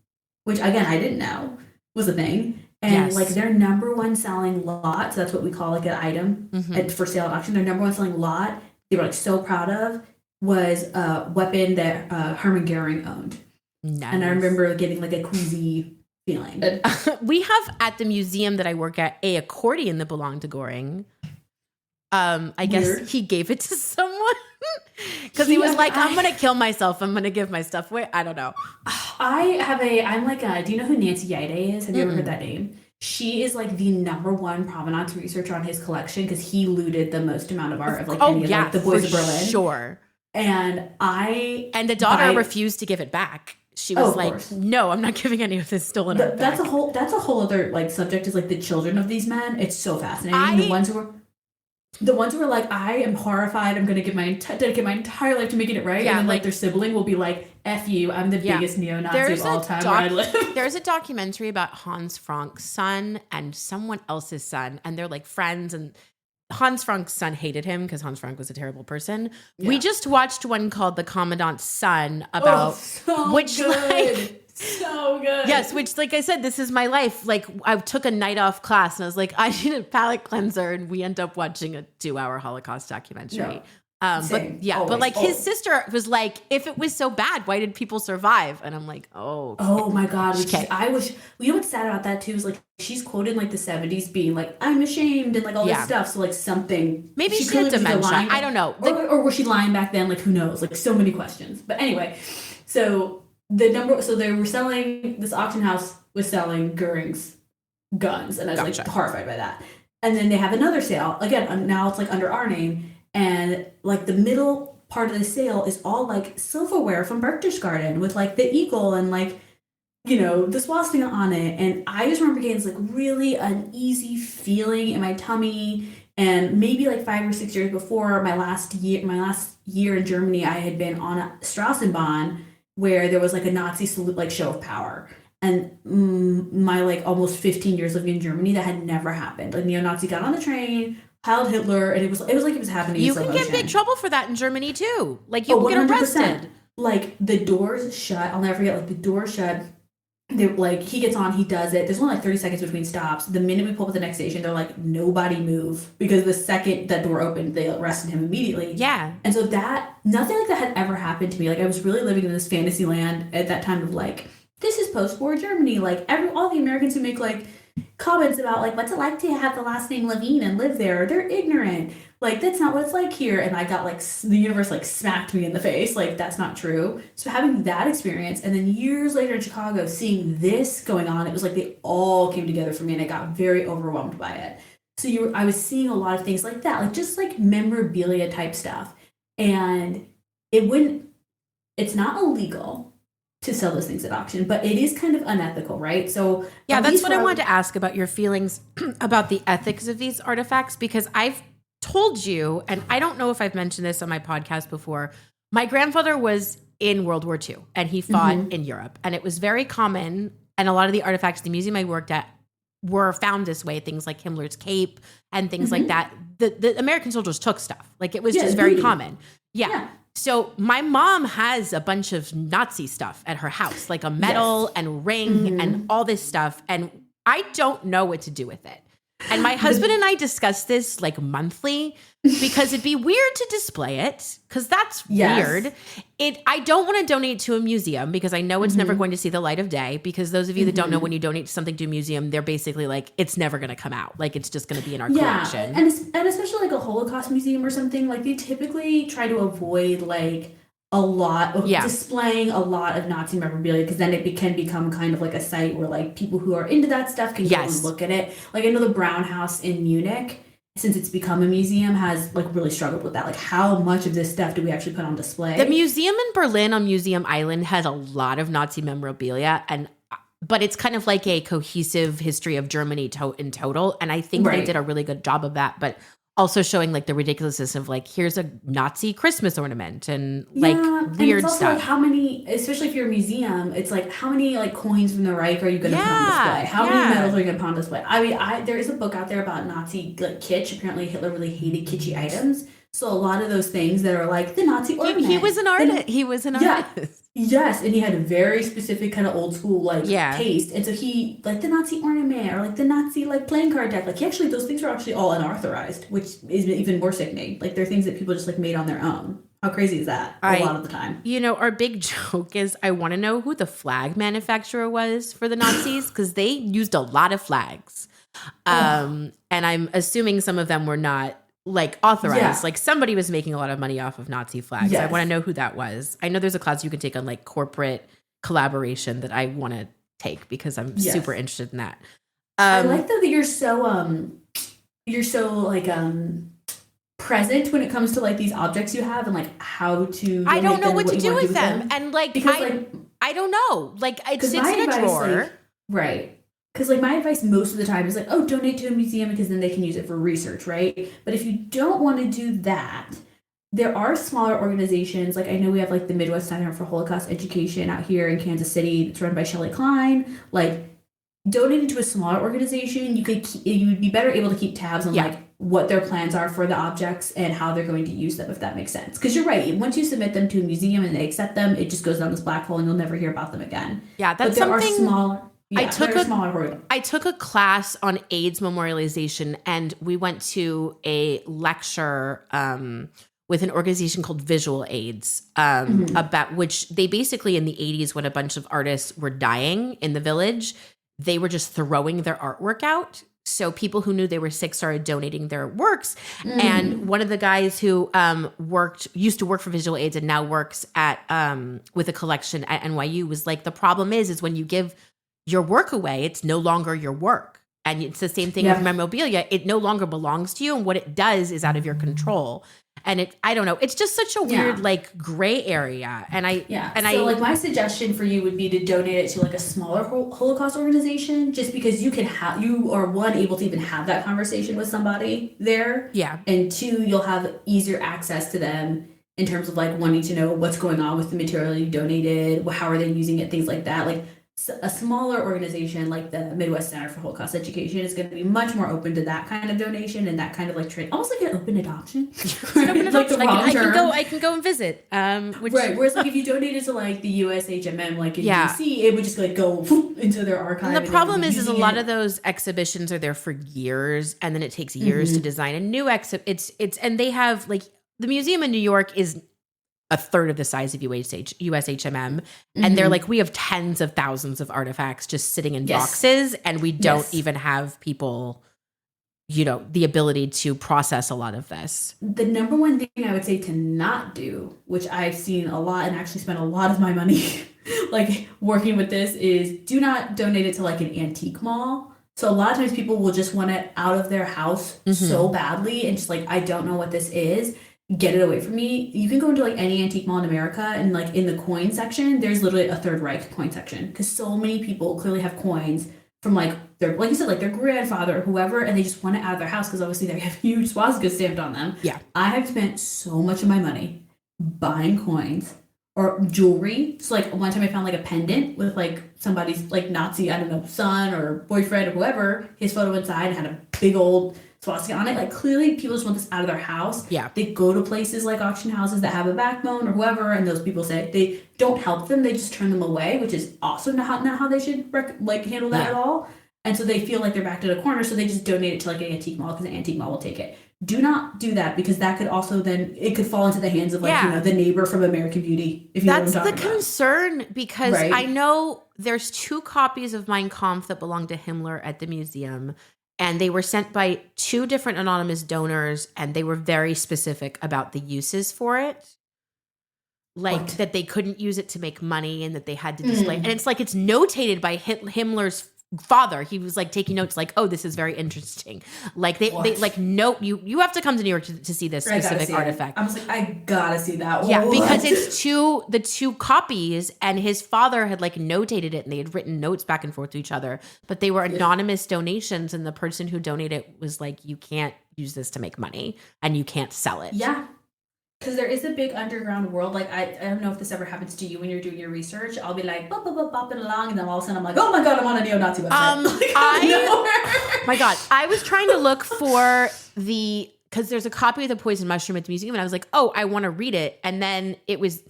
which again I didn't know was a thing. And like their number one selling lot, so that's what we call like an item for sale at auction. Their number one selling lot, they were like so proud of, was a weapon that Hermann Göring owned. Nice. And I remember getting like a queasy feeling. We have at the museum that I work at a accordion that belonged to Göring. I guess he gave it to someone because he was like, I'm going to kill myself. I'm going to give my stuff away. I don't know. Do you know who Nancy Yeide is? Have you ever heard that name? She is like the number one provenance researcher on his collection because he looted the most amount of art of like any of like, the Boys of Berlin. Sure. And the daughter refused to give it back. She was like, "No, I'm not giving any of this stolen art back." That's a whole other like subject. Is like the children of these men. It's so fascinating. The ones who were like, I am horrified. I'm going to dedicate my entire life to making it right. Yeah, and then like their sibling will be like, F you. I'm the biggest neo-Nazi of all time where I live. There's a documentary about Hans Frank's son and someone else's son, and they're like friends. And Hans Frank's son hated him because Hans Frank was a terrible person. Yeah. We just watched one called The Commandant's Son about so good. Yes, which, like I said, this is my life. Like, I took a night off class and I was like, I need a palate cleanser, and we end up watching a 2-hour Holocaust documentary. But like his sister was like, if it was so bad, why did people survive? And I'm like, oh my God. You know what's sad about that too is like she's quoted in like the 70s being like, I'm ashamed and like all this stuff. So like something. Maybe she had dementia. I don't know. Or was she lying back then? Like who knows? Like so many questions. But anyway, so they were selling, this auction house was selling Göring's guns. And I was like horrified by that. And then they have another sale. Again, now it's like under our name. And like the middle part of the sale is all like silverware from Berchtesgaden with like the eagle and like, you know, the swastika on it. And I just remember getting this like really uneasy feeling in my tummy. And maybe like 5 or 6 years before my last year in Germany, I had been on a Straßenbahn where there was like a Nazi salute, like show of power. And my like almost 15 years living in Germany, that had never happened. Like neo-Nazi got on the train, Heil Hitler, and it was like it was happening. You can get in big trouble for that in Germany too. Like you can get arrested. Like the doors shut. I'll never forget. Like the door shut. Like he gets on, he does it. There's only like 30 seconds between stops. The minute we pull up at the next station, they're like, nobody move, because the second that door opened, they arrested him immediately. Yeah. And so nothing like that had ever happened to me. Like I was really living in this fantasy land at that time of like, this is post-war Germany. Like all the Americans who make like comments about like what's it like to have the last name Levine and live there, they're ignorant. Like that's not what it's like here. And I got like the universe like smacked me in the face. Like that's not true. So having that experience, and then years later in Chicago seeing this going on, it was like they all came together for me, and I got very overwhelmed by it. So I was seeing a lot of things like that, like just like memorabilia type stuff. And it's not illegal to sell those things at auction, but it is kind of unethical, right? So yeah, that's what I wanted to ask about, your feelings about the ethics of these artifacts, because I've told you, and I don't know if I've mentioned this on my podcast before, my grandfather was in World War II and he fought in Europe, and it was very common, and a lot of the artifacts the museum I worked at were found this way, things like Himmler's cape and things like that. The American soldiers took stuff. Like it was just very common. Yeah. So my mom has a bunch of Nazi stuff at her house, like a medal and ring and all this stuff. And I don't know what to do with it. And my husband and I discuss this like monthly, because it'd be weird to display it, because that's weird. I don't want to donate to a museum because I know it's never going to see the light of day, because those of you that don't know, when you donate something to a museum, they're basically like, it's never going to come out. Like it's just going to be in our collection. And especially like a Holocaust museum or something, like they typically try to avoid like a lot of displaying a lot of Nazi memorabilia, because then it can become kind of like a site where like people who are into that stuff can go and look at it. Like I know the Brown House in Munich since it's become a museum, has like really struggled with that. Like, how much of this stuff do we actually put on display? The museum in Berlin on Museum Island has a lot of Nazi memorabilia, but it's kind of like a cohesive history of Germany in total. And I think they did a really good job of that, but also showing like the ridiculousness of like, here's a Nazi Christmas ornament and like weird and it's also stuff. Like how many, especially if you're a museum, it's like how many like coins from the Reich are you going to put on display? How many medals are you going to put on display? I mean, there is a book out there about Nazi like kitsch. Apparently Hitler really hated kitschy items. So a lot of those things that are like the Nazi ornament. He was an artist. He was an artist. Yes, and he had a very specific kind of old school like taste. And so he like the Nazi ornament or like the Nazi like playing card deck. Like those things are actually all unauthorized, which is even more sickening. Like they're things that people just like made on their own. How crazy is that? A lot of the time. You know, our big joke is I want to know who the flag manufacturer was for the Nazis because they used a lot of flags. And I'm assuming some of them were not like authorized. Yeah. Like somebody was making a lot of money off of Nazi flags. Yes. I want to know who that was. I know there's a class you can take on like corporate collaboration that I want to take because I'm super interested in that. I like though that you're so like present when it comes to like these objects you have and like how to I don't know what to do with them. And like I don't know. Like it sits in a drawer. Like, right. Because, like, my advice most of the time is, like, oh, donate to a museum because then they can use it for research, right? But if you don't want to do that, there are smaller organizations. Like, I know we have, like, the Midwest Center for Holocaust Education out here in Kansas City. It's run by Shelley Klein. Like, donating to a smaller organization, you would be better able to keep tabs on, like, what their plans are for the objects and how they're going to use them, if that makes sense. Because you're right. Once you submit them to a museum and they accept them, it just goes down this black hole and you'll never hear about them again. Yeah, that's but there something... are smaller... Yeah, I took a class on AIDS memorialization, and we went to a lecture with an organization called Visual AIDS about which they basically in the 80s when a bunch of artists were dying in the village, they were just throwing their artwork out. So people who knew they were sick started donating their works. And one of the guys who used to work for Visual AIDS and now works at with a collection at NYU was like, the problem is when you give your work away, it's no longer your work. And it's the same thing with memorabilia. It no longer belongs to you. And what it does is out of your control. And I don't know. It's just such a weird, like, gray area. And like my suggestion for you would be to donate it to like a smaller Holocaust organization, just because you are one, able to even have that conversation with somebody there. Yeah. And two, you'll have easier access to them in terms of like wanting to know what's going on with the material you donated, how are they using it, things like that. Like, a smaller organization like the Midwest Center for Holocaust Education is going to be much more open to that kind of donation and that kind of like trade, almost like an open adoption. I can go and visit. Whereas like if you donated to like the USHMM, like in DC, it would just like go into their archive. And the problem is a lot of those exhibitions are there for years, and then it takes years to design a new and they have like the museum in New York is a third of the size of USHMM. And they're like, we have tens of thousands of artifacts just sitting in boxes, and we don't even have people, the ability to process a lot of this. The number one thing I would say to not do, which I've seen a lot and actually spent a lot of my money like working with this, is do not donate it to like an antique mall. So a lot of times people will just want it out of their house so badly and just like, I don't know what this is. Get it away from me. You can go into like any antique mall in America and like in the coin section, there's literally a Third Reich coin section because so many people clearly have coins from like their, like you said, like their grandfather or whoever, and they just want it out of their house because obviously they have huge swastikas stamped on them. Yeah. I have spent so much of my money buying coins or jewelry. So like one time I found like a pendant with like somebody's like Nazi, I don't know, son or boyfriend or whoever, his photo inside and had a big old swastika on it. Like clearly people just want this out of their house. Yeah. They go to places like auction houses that have a backbone or whoever, and those people say they don't help them, they just turn them away, which is also not how they should handle that at all. And so they feel like they're backed in a corner, so they just donate it to like an antique mall because an antique mall will take it. Do not do that, because that could also then it could fall into the hands of like the neighbor from American Beauty. If you know what I'm talking about. That's the concern, because I know there's 2 copies of Mein Kampf that belong to Himmler at the museum. And they were sent by 2 different anonymous donors, and they were very specific about the uses for it. Like that they couldn't use it to make money and that they had to display. And it's like it's notated by Himmler's father. He was like taking notes, like, oh, this is very interesting. Like they like note you have to come to New York to see this specific artifact. I was like, I gotta see that. Yeah, because it's the two copies, and his father had like notated it, and they had written notes back and forth to each other, but they were anonymous donations, and the person who donated it was like, you can't use this to make money, and you can't sell it. Yeah. Because there is a big underground world. Like, I don't know if this ever happens to you when you're doing your research. I'll be like, bopping along, and then all of a sudden I'm like, oh my God, I'm on a neo-Nazi website. My God, I was trying to look for because there's a copy of The Poison Mushroom at the museum, and I was like, oh, I want to read it. And then it was,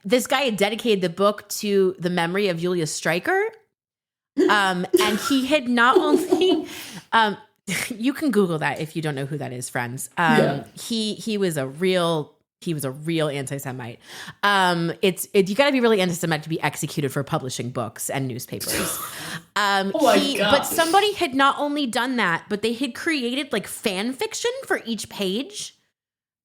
this guy had dedicated the book to the memory of Julius Streicher. And he had not only, you can Google that if you don't know who that is, friends. He was a real anti-Semite. You got to be really anti-Semitic to be executed for publishing books and newspapers. But somebody had not only done that, but they had created like fan fiction for each page.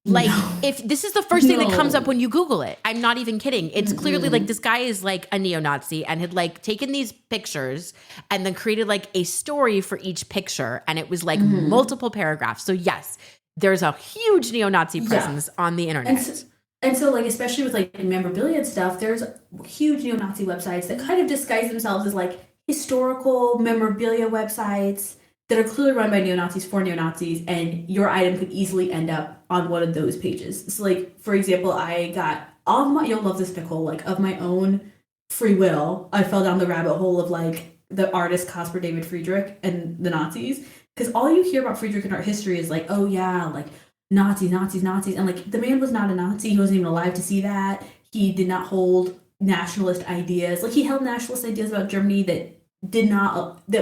Like, if this is the first thing that comes up when you Google it, I'm not even kidding. It's clearly like this guy is like a neo-Nazi and had like taken these pictures and then created like a story for each picture. And it was like multiple paragraphs. So yes, there's a huge neo-Nazi presence on the internet. And so like, especially with like memorabilia and stuff, there's huge neo-Nazi websites that kind of disguise themselves as like historical memorabilia websites that are clearly run by neo-Nazis for neo-Nazis, and your item could easily end up on one of those pages. So like, for example, I got you'll love this, Nicole, like of my own free will, I fell down the rabbit hole of like the artist Caspar David Friedrich and the Nazis. Because all you hear about Friedrich in art history is like, oh yeah, like Nazis. And like, the man was not a Nazi. He wasn't even alive to see that. He did not hold nationalist ideas. Like, he held nationalist ideas about Germany that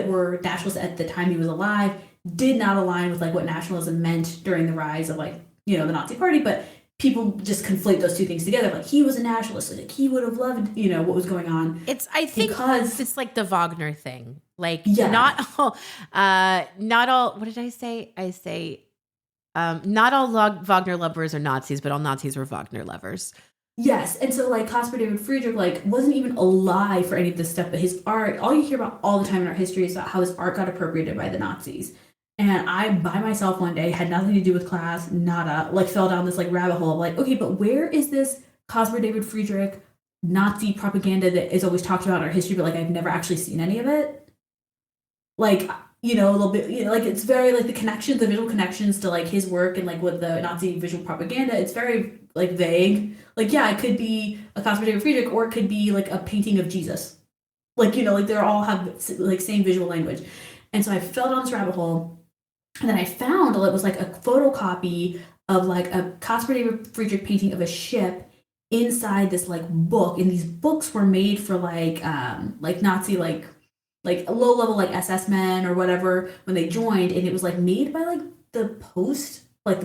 were nationalist at the time he was alive, did not align with like what nationalism meant during the rise of like, the Nazi party. But people just conflate those two things together. Like, he was a nationalist. Like, he would have loved, what was going on. I think it's like the Wagner thing. Like, not all, what did I say? I say, not all Wagner lovers are Nazis, but all Nazis were Wagner lovers. Yes. And so like Caspar David Friedrich like wasn't even alive for any of this stuff, but his art, all you hear about all the time in art history is about how his art got appropriated by the Nazis. And I, by myself one day, had nothing to do with class, nada, like fell down this like rabbit hole of like, okay, but where is this Caspar David Friedrich Nazi propaganda that is always talked about in art history, but like I've never actually seen any of it? Like, a little bit, like it's very like the visual connections to like his work and like with the Nazi visual propaganda, it's very like vague. Like, yeah, it could be a Caspar David Friedrich, or it could be like a painting of Jesus. Like, like they all have like same visual language. And so I fell down this rabbit hole, and then I found it was like a photocopy of like a Caspar David Friedrich painting of a ship inside this like book. And these books were made for like Nazi like low level like SS men or whatever when they joined, and it was like made by like the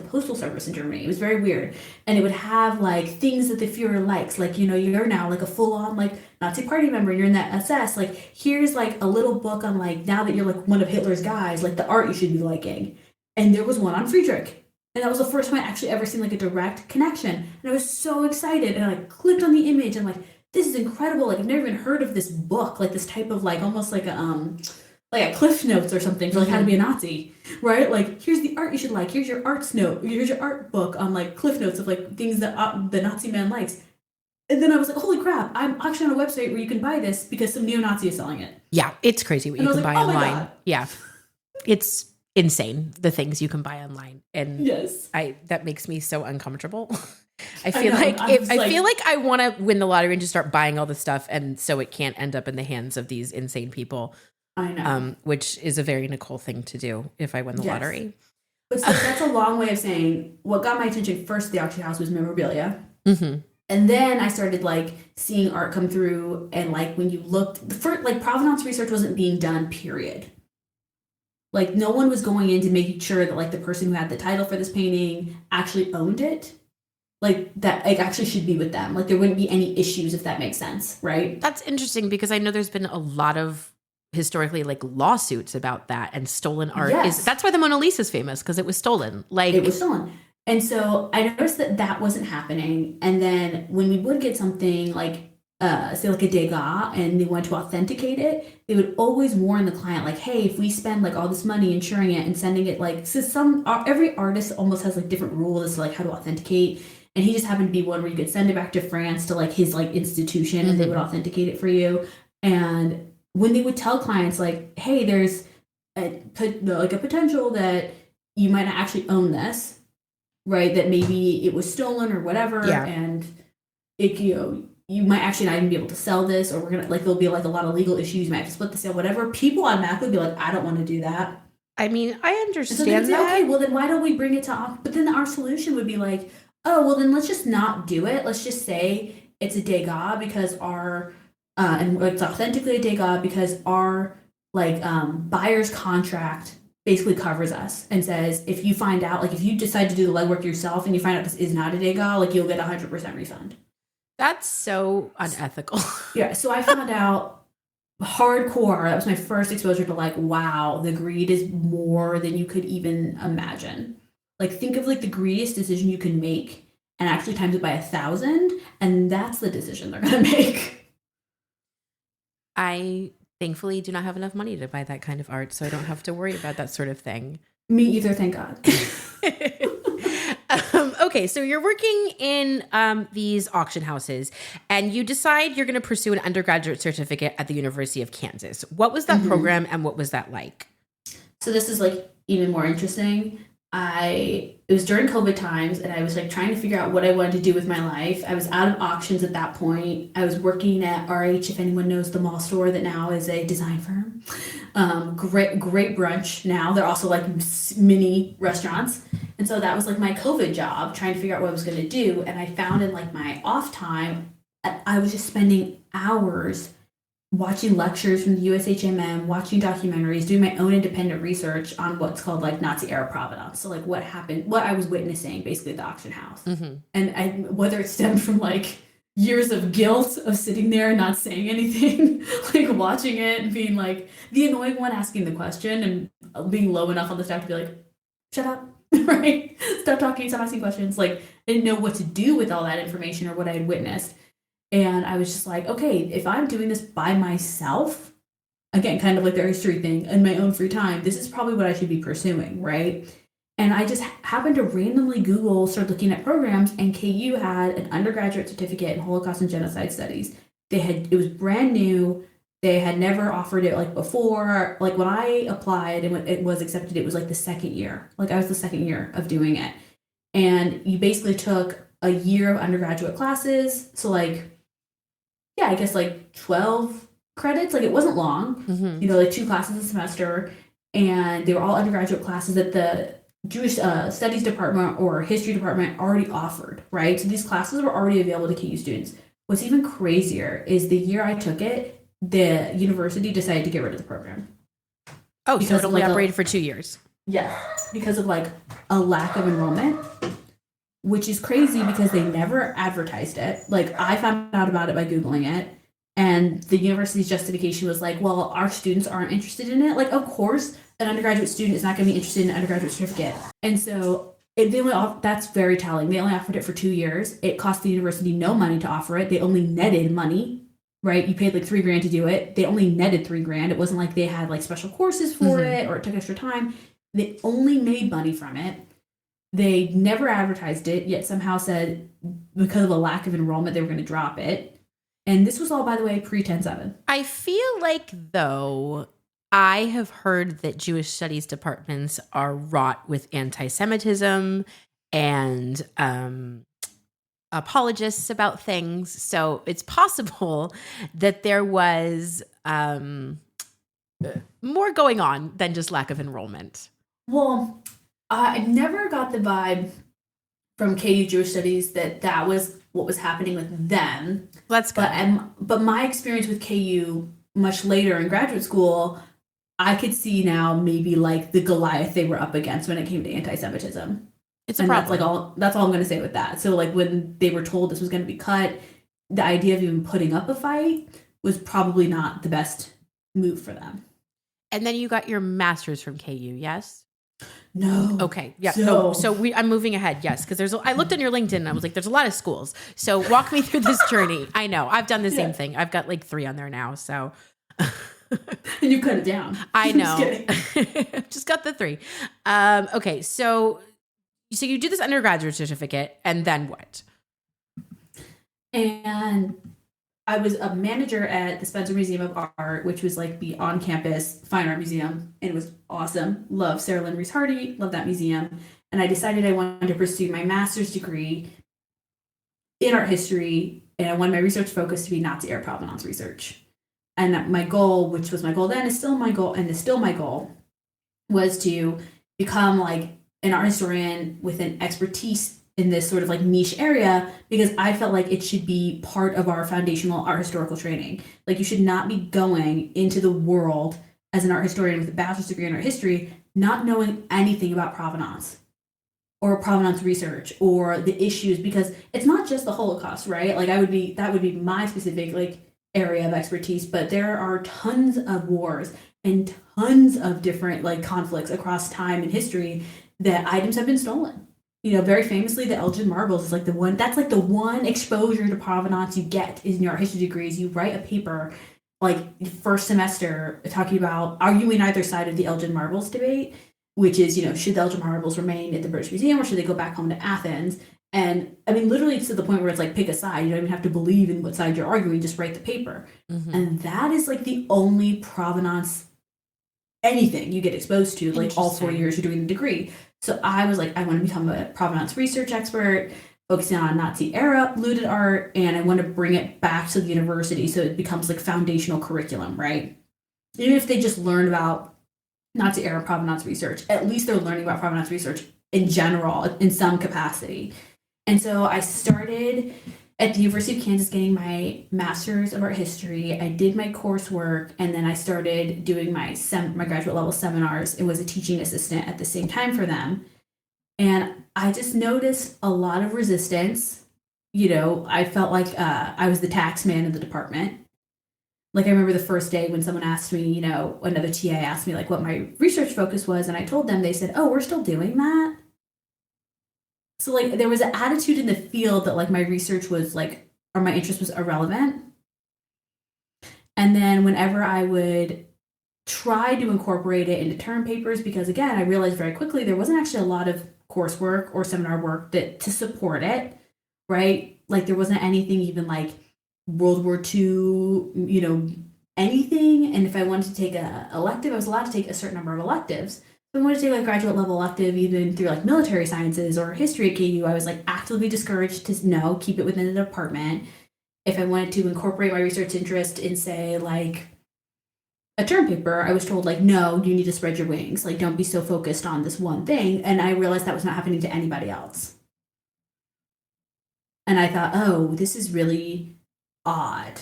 postal service in Germany. It was very weird. And it would have like things that the Fuhrer likes, like, you're now like a full on like Nazi party member, you're in that SS, like here's like a little book on like, now that you're like one of Hitler's guys, like the art you should be liking. And there was one on Friedrich. And that was the first time I actually ever seen like a direct connection. And I was so excited, and I clicked on the image and like, this is incredible. Like, I've never even heard of this book, like this type of like almost like a Cliff Notes or something for like how to be a Nazi, right? Like, here's the art you should like. Here's your arts note. Here's your art book on like Cliff Notes of like things that the Nazi man likes. And then I was like, holy crap! I'm actually on a website where you can buy this because some neo-Nazi is selling it. Yeah, it's crazy what you can buy oh online. Yeah, it's insane the things you can buy online, and yes, that makes me so uncomfortable. I feel like I want to win the lottery and just start buying all the stuff, and so it can't end up in the hands of these insane people. I know, which is a very Nicole thing to do if I win the lottery. But so that's a long way of saying what got my attention first at the auction house was memorabilia. Mm-hmm. And then I started like seeing art come through, and like when you looked, like provenance research wasn't being done, period. Like, no one was going in to make sure that like the person who had the title for this painting actually owned it. Like, that like actually should be with them. Like, there wouldn't be any issues, if that makes sense, right? That's interesting, because I know there's been a lot of historically like lawsuits about that, and stolen art that's why the Mona Lisa is famous, because it was stolen. Like, it was stolen. And so I noticed that wasn't happening. And then when we would get something like say like a degas and they want to authenticate it, they would always warn the client like, hey, if we spend like all this money insuring it and sending it like, so every artist almost has like different rules as to like how to authenticate. And he just happened to be one where you could send it back to France to like his like institution and they would authenticate it for you. And when they would tell clients like, hey, there's like a potential that you might not actually own this, right? That maybe it was stolen or whatever, and it, you might actually not even be able to sell this, or we're gonna like there'll be like a lot of legal issues. You might have to split the sale, whatever. People automatically be like, I don't want to do that. I mean, I understand so that. Okay, well then why don't we bring it to? But then our solution would be like, oh, well then let's just not do it. Let's just say it's a degas because our and it's authentically a degas because our like buyer's contract basically covers us and says if you find out, like if you decide to do the legwork yourself and you find out this is not a degas, like you'll get 100% refund. That's so unethical. Yeah, so I found out hardcore. That was my first exposure to like, wow, the greed is more than you could even imagine. Like, think of like the greediest decision you can make and actually times it by 1,000, and that's the decision they're gonna make. I thankfully do not have enough money to buy that kind of art, so I don't have to worry about that sort of thing. Me either, thank God. Okay, so you're working in these auction houses and you decide you're going to pursue an undergraduate certificate at the University of Kansas. What was that program and what was that like? So this is like even more interesting. It was during COVID times and I was like trying to figure out what I wanted to do with my life. I was out of auctions at that point. I was working at RH, if anyone knows the mall store that now is a design firm. Great brunch now. They're also like mini restaurants. And so that was like my COVID job, trying to figure out what I was going to do. And I found in like my off time, I was just spending hours watching lectures from the USHMM, watching documentaries, doing my own independent research on what's called like Nazi era provenance. So like what happened, what I was witnessing basically at the auction house. And whether it stemmed from like years of guilt of sitting there and not saying anything, like watching it and being like the annoying one asking the question and being low enough on the staff to be like, shut up, right? Stop talking, stop asking questions. Like I didn't know what to do with all that information or what I had witnessed. And I was just like, okay, if I'm doing this by myself, again, kind of like the history thing, in my own free time, this is probably what I should be pursuing, right? And I just happened to randomly start looking at programs, and KU had an undergraduate certificate in Holocaust and Genocide Studies. It was brand new. They had never offered it like before. Like when I applied and when it was accepted, it was like the second year. Like I was the second year of doing it. And you basically took a year of undergraduate classes. So like, yeah, I guess like 12 credits. Like it wasn't long, like 2 classes a semester. And they were all undergraduate classes that the Jewish Studies Department or History Department already offered, right? So these classes were already available to KU students. What's even crazier is the year I took it, the university decided to get rid of the program. Oh, so it only operated for 2 years. Yeah, because of like a lack of enrollment. Which is crazy because they never advertised it. Like I found out about it by Googling it, and the university's justification was like, well, our students aren't interested in it. Like, of course, an undergraduate student is not going to be interested in an undergraduate certificate. And so that's very telling. They only offered it for 2 years. It cost the university no money to offer it. They only netted money, right? You paid like $3,000 to do it. They only netted $3,000. It wasn't like they had like special courses for it or it took extra time. They only made money from it. They never advertised it, yet somehow said because of a lack of enrollment, they were going to drop it. And this was all, by the way, pre-10/7. I feel like, though, I have heard that Jewish studies departments are wrought with anti-Semitism and apologists about things. So it's possible that there was more going on than just lack of enrollment. Well, I never got the vibe from KU Jewish Studies that was what was happening with them. That's good. But my experience with KU much later in graduate school, I could see now maybe like the Goliath they were up against when it came to anti-Semitism. It's a problem. That's all I'm going to say with that. So like when they were told this was going to be cut, the idea of even putting up a fight was probably not the best move for them. And then you got your master's from KU, yes? No. Okay. Yeah. So I'm moving ahead. Yes. Because I looked on your LinkedIn and I was like, there's a lot of schools. So walk me through this journey. I know I've done the same thing. I've got like 3 on there now. So. And you cut it down. I know. Just got the 3. Okay. So you do this undergraduate certificate and then what? And I was a manager at the Spencer Museum of Art, which was like the on-campus fine art museum. And it was awesome. Love Sarah Lynn Reese Hardy. Love that museum. And I decided I wanted to pursue my master's degree in art history. And I wanted my research focus to be Nazi era provenance research. And my goal, which was my goal then, is still my goal, and is still my goal, was to become like an art historian with an expertise in this sort of like niche area, because I felt like it should be part of our foundational art historical training. Like, you should not be going into the world as an art historian with a bachelor's degree in art history, not knowing anything about provenance or provenance research or the issues, because it's not just the Holocaust, right? Like, that would be my specific like area of expertise, but there are tons of wars and tons of different like conflicts across time and history that items have been stolen. You know, very famously, the Elgin marbles is like the one exposure to provenance you get in your art history degrees. You write a paper like first semester talking about arguing either side of the Elgin marbles debate, which is, you know, should the Elgin marbles remain at the British Museum or should they go back home to Athens? And I mean, literally, it's to the point where it's like, pick a side. You don't even have to believe in what side you're arguing, just write the paper. Mm-hmm. And that is like the only provenance anything you get exposed to, like all 4 years you're doing the degree. So I was like, I want to become a provenance research expert, focusing on Nazi era looted art, and I want to bring it back to the university so it becomes like foundational curriculum, right? Even if they just learn about Nazi era provenance research, at least they're learning about provenance research in general, in some capacity. And so I started at the University of Kansas getting my master's of art history. I did my coursework, and then I started doing my graduate level seminars. It was a teaching assistant at the same time for them. And I just noticed a lot of resistance. You know, I felt like I was the tax man in the department. Like, I remember the first day when someone asked me, you know, another TA asked me like what my research focus was, and I told them. They said, oh, we're still doing that. So, like, there was an attitude in the field that, like, my research was, like, or my interest was irrelevant. And then whenever I would try to incorporate it into term papers, because, again, I realized very quickly there wasn't actually a lot of coursework or seminar work to support it, right? Like, there wasn't anything even, like, World War II, you know, anything. And if I wanted to take an elective, I was allowed to take a certain number of electives. If I wanted to take like graduate level elective, even through like military sciences or history at KU, I was like actively discouraged to no, keep it within the department. If I wanted to incorporate my research interest in, say, like a term paper, I was told like, no, you need to spread your wings. Like, don't be so focused on this one thing. And I realized that was not happening to anybody else. And I thought, oh, this is really odd.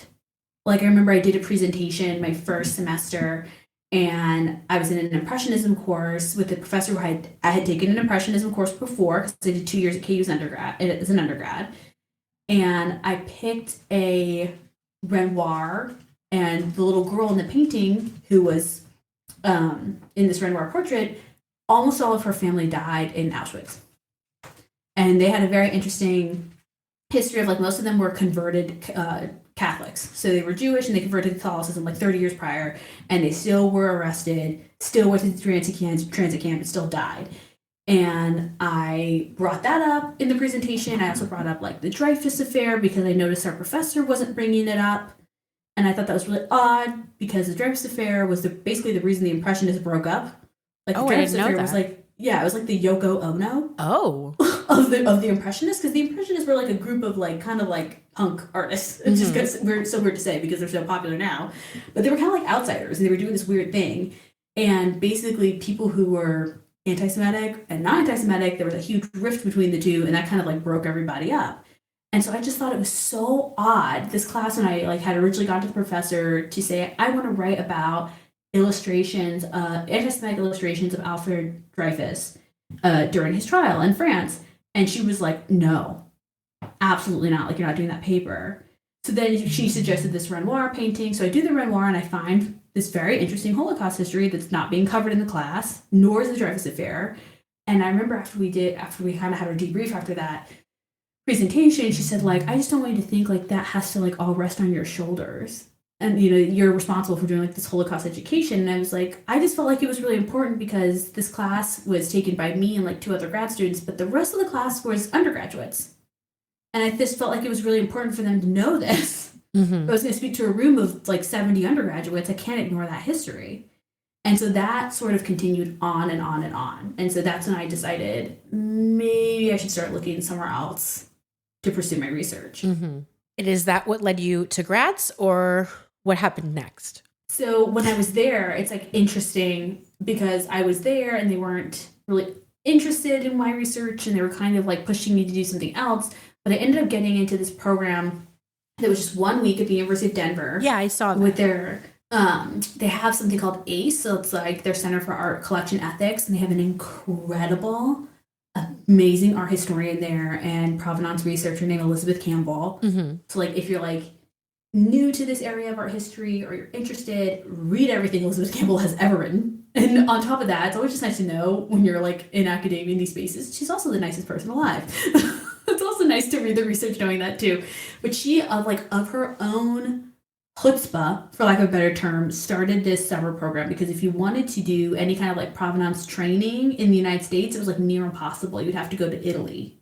Like, I remember I did a presentation my first semester, and I was in an Impressionism course with a professor who I had taken an Impressionism course before, because I did 2 years at KU as an undergrad. And I picked a Renoir, and the little girl in the painting who was in this Renoir portrait, almost all of her family died in Auschwitz. And they had a very interesting history of, like, most of them were converted Catholics. So they were Jewish and they converted to Catholicism like 30 years prior, and they still were arrested, still went to the transit camp, and still died. And I brought that up in the presentation. I also brought up like the Dreyfus affair, because I noticed our professor wasn't bringing it up. And I thought that was really odd, because the Dreyfus affair was basically the reason the Impressionists broke up. Like, the Dreyfus affair was like, yeah, it was like the Yoko Ono of the Impressionists, because the Impressionists were like a group of like kind of like punk artists. It's just so weird to say because they're so popular now, but they were kind of like outsiders, and they were doing this weird thing. And basically, people who were anti-Semitic and not anti-Semitic, there was a huge rift between the two, and that kind of like broke everybody up. And so I just thought it was so odd. This class, when I like had originally gone to the professor to say I want to write about illustrations, anti-Semitic illustrations of Alfred Dreyfus during his trial in France. And she was like, no, absolutely not. Like, you're not doing that paper. So then she suggested this Renoir painting. So I do the Renoir, and I find this very interesting Holocaust history that's not being covered in the class, nor is the Dreyfus Affair. And I remember after we kind of had our debrief after that presentation, she said, like, I just don't want you to think like that has to like all rest on your shoulders. And, you know, you're responsible for doing like this Holocaust education. And I was like, I just felt like it was really important because this class was taken by me and like 2 other grad students, but the rest of the class was undergraduates. And I just felt like it was really important for them to know this. Mm-hmm. I was going to speak to a room of like 70 undergraduates. I can't ignore that history. And so that sort of continued on and on and on. And so that's when I decided maybe I should start looking somewhere else to pursue my research. Mm-hmm. And is that what led you to grads, or what happened next? So when I was there, it's like interesting because I was there and they weren't really interested in my research and they were kind of like pushing me to do something else. But I ended up getting into this program that was just 1 week at the University of Denver. Yeah, I saw that. With their, they have something called ACE, so it's like their Center for Art Collection Ethics, and they have an incredible, amazing art historian there and provenance researcher named Elizabeth Campbell. Mm-hmm. So like if you're like new to this area of art history or you're interested, read everything Elizabeth Campbell has ever written. And on top of that, it's always just nice to know when you're like in academia in these spaces, she's also the nicest person alive. It's also nice to read the research knowing that too. But she, of her own chutzpah, for lack of a better term, started this summer program because if you wanted to do any kind of like provenance training in the United States, it was like near impossible. You'd have to go to Italy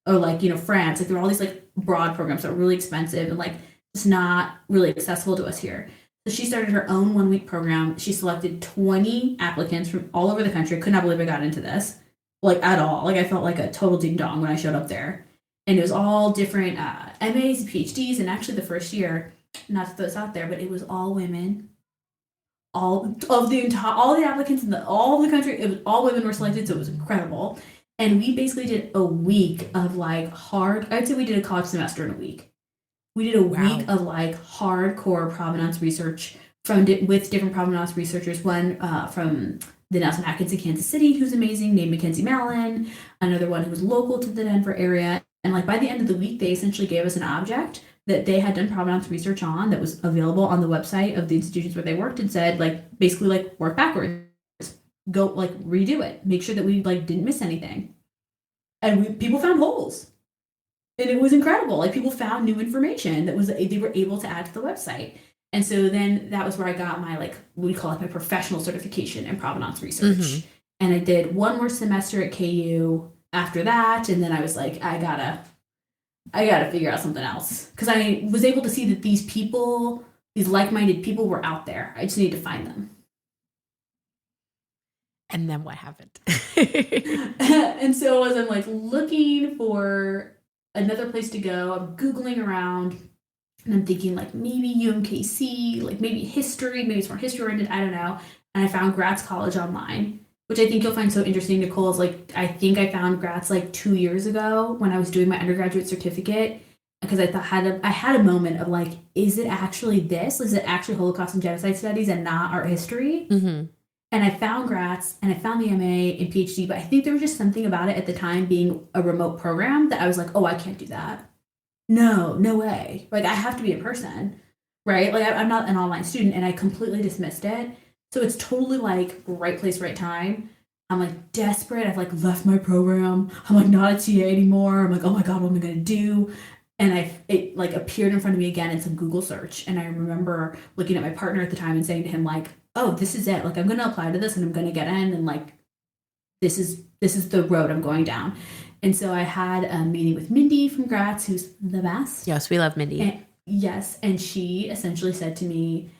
or like, you know, France. Like there were all these like broad programs that were really expensive and like it's not really accessible to us here. So she started her own 1 week program. She selected 20 applicants from all over the country. I could not believe I got into this, like at all. Like I felt like a total ding dong when I showed up there. And it was all different MAs, PhDs, and actually the first year, not to throw this out there, but it was all women. All the applicants in all the country, it was all women were selected, so it was incredible. And we basically did a week of like I'd say we did a college semester in a week. We did a week of like hardcore provenance research with different provenance researchers. One from the Nelson Atkins in Kansas City, who's amazing, named Mackenzie Mallon. Another one who was local to the Denver area. And like by the end of the week, they essentially gave us an object that they had done provenance research on that was available on the website of the institutions where they worked and said like basically like work backwards, go like redo it, make sure that we like didn't miss anything. And people found holes. And it was incredible. Like people found new information that they were able to add to the website. And so then that was where I got my like we call it my professional certification in provenance research. Mm-hmm. And I did one more semester at KU after that, and then I was like, I gotta figure out something else because I was able to see that these people, these like-minded people, were out there. I just needed to find them. And then what happened? And so as I'm like looking for another place to go, I'm Googling around and I'm thinking like maybe UMKC, like maybe history, maybe it's more history oriented, I don't know. And I found Gratz College online, which I think you'll find so interesting, Nicole, is like, I think I found Gratz like 2 years ago when I was doing my undergraduate certificate because I thought I had a moment of like, is it actually this? Is it actually Holocaust and genocide studies and not art history? Mm-hmm. And I found Gratz and I found the MA and PhD, but I think there was just something about it at the time being a remote program that I was like, oh, I can't do that. No way. Like I have to be in person, right? Like I'm not an online student and I completely dismissed it. So it's totally like right place, right time. I'm like desperate. I've like left my program. I'm like not a TA anymore. I'm like, oh my God, what am I going to do? And it like appeared in front of me again in some Google search. And I remember looking at my partner at the time and saying to him like, oh, this is it. Like I'm going to apply to this and I'm going to get in. And like, this is the road I'm going down. And so I had a meeting with Mindy from Gratz, who's the best. Yes, we love Mindy. And she essentially said to me,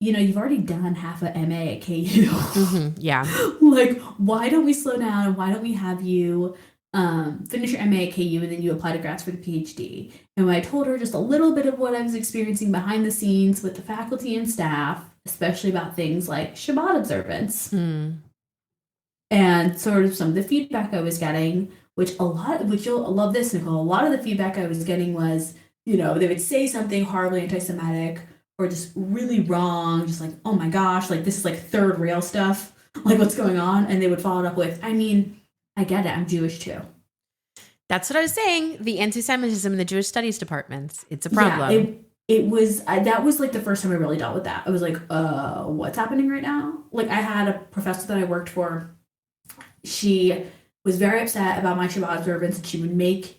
you know, you've already done half a MA at KU. Mm-hmm, yeah. Like, why don't we slow down and why don't we have you finish your MA at KU and then you apply to Gratz for the PhD? And when I told her just a little bit of what I was experiencing behind the scenes with the faculty and staff, especially about things like Shabbat observance and sort of some of the feedback I was getting, which you'll love this, Nicole, a lot of the feedback I was getting was, you know, they would say something horribly anti-Semitic or just really wrong, just like, oh my gosh, like this is like third rail stuff, like what's going on? And they would follow it up with, I mean, I get it, I'm Jewish too. That's what I was saying. The anti-Semitism in the Jewish studies departments, it's a problem. Yeah, it was that was like the first time I really dealt with that. I was like, what's happening right now? Like I had a professor that I worked for. She was very upset about my Shabbat observance, and she would make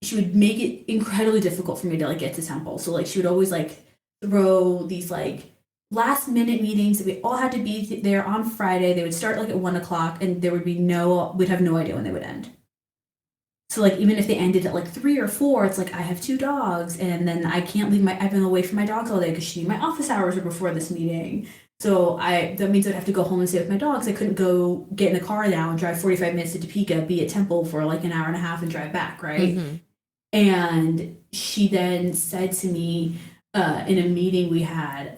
it incredibly difficult for me to like get to temple. So like she would always like throw these like last minute meetings that we all had to be there on Friday. They would start like at 1 o'clock, and there would be we'd have no idea when they would end. So like even if they ended at like 3 or 4, it's like I have 2 dogs, and then I can't leave I've been away from my dogs all day because she knew my office hours were before this meeting. So that means I'd have to go home and stay with my dogs. I couldn't go get in the car now and drive 45 minutes to Topeka, be at Temple for like an hour and a half and drive back, right? Mm-hmm. And she then said to me in a meeting we had,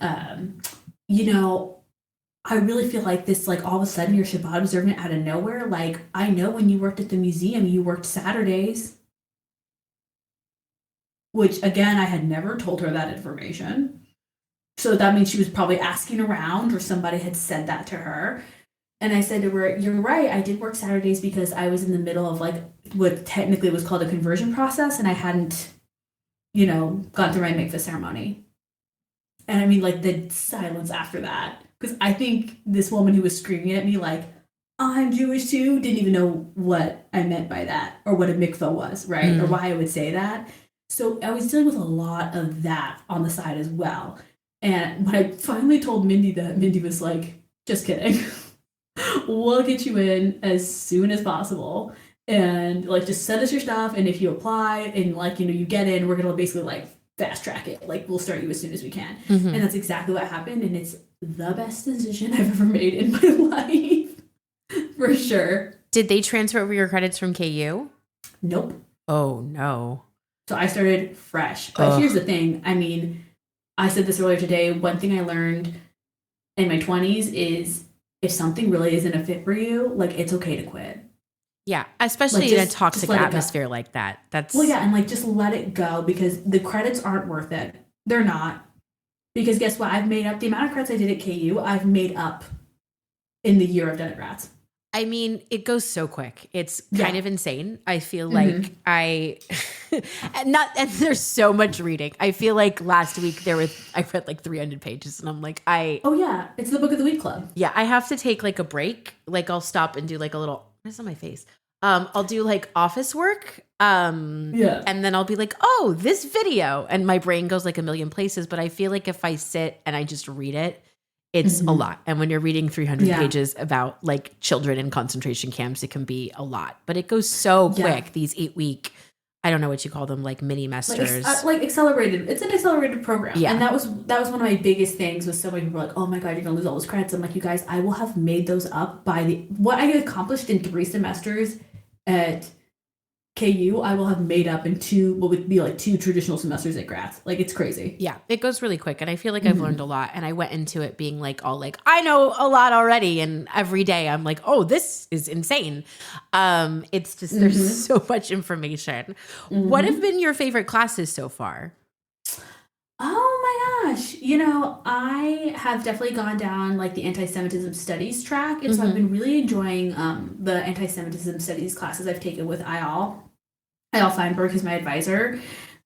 I really feel like this, like all of a sudden you're Shabbat observant out of nowhere. Like I know when you worked at the museum, you worked Saturdays. Which again, I had never told her that information. So that means she was probably asking around or somebody had said that to her. And I said to her, you're right, I did work Saturdays because I was in the middle of like what technically was called a conversion process, and I hadn't, gone through my mikvah ceremony. And I mean, like the silence after that. Because I think this woman who was screaming at me like, I'm Jewish too, didn't even know what I meant by that or what a mikvah was, right? Or why I would say that. So I was dealing with a lot of that on the side as well. And when I finally told Mindy that, Mindy was like, just kidding. We'll get you in as soon as possible. And like, just send us your stuff. And if you apply and like, you get in, we're going to basically like fast track it. Like we'll start you as soon as we can. Mm-hmm. And that's exactly what happened. And it's the best decision I've ever made in my life. For sure. Did they transfer over your credits from KU? Nope. Oh, no. So I started fresh. But here's the thing. I mean, I said this earlier today. One thing I learned in my 20s is if something really isn't a fit for you, like it's okay to quit. Yeah, especially like in a toxic atmosphere like that. And like just let it go because the credits aren't worth it. They're not. Because guess what? I've made up the amount of credits I did at KU. I've made up in the year I've done at Rats. I mean, it goes so quick. It's kind of insane. I feel like and there's so much reading. I feel like last week I read like 300 pages and I'm like, oh yeah, it's the book of the week club. Yeah, I have to take like a break. Like I'll stop and do like a little, what's on my face? I'll do like office work. And then I'll be like, oh, this video. And my brain goes like a million places. But I feel like if I sit and I just read it, it's a lot. And when you're reading 300 pages about like children in concentration camps, it can be a lot. But it goes so quick, these 8-week, I don't know what you call them, like mini mesters. Like accelerated. It's an accelerated program. Yeah. And that was one of my biggest things was so many people were like, oh my God, you're going to lose all those credits. I'm like, you guys, I will have made those up by what I accomplished in 3 semesters at KU, I will have made up in what would be like 2 traditional semesters at Gratz. Like it's crazy. Yeah, it goes really quick. And I feel like I've learned a lot. And I went into it being like, all like, I know a lot already. And every day I'm like, oh, this is insane. It's just, there's so much information. What have been your favorite classes so far? Oh my gosh. I have definitely gone down like the anti-Semitism studies track. And so I've been really enjoying the anti-Semitism studies classes I've taken with Eyal Feinberg, who's my advisor.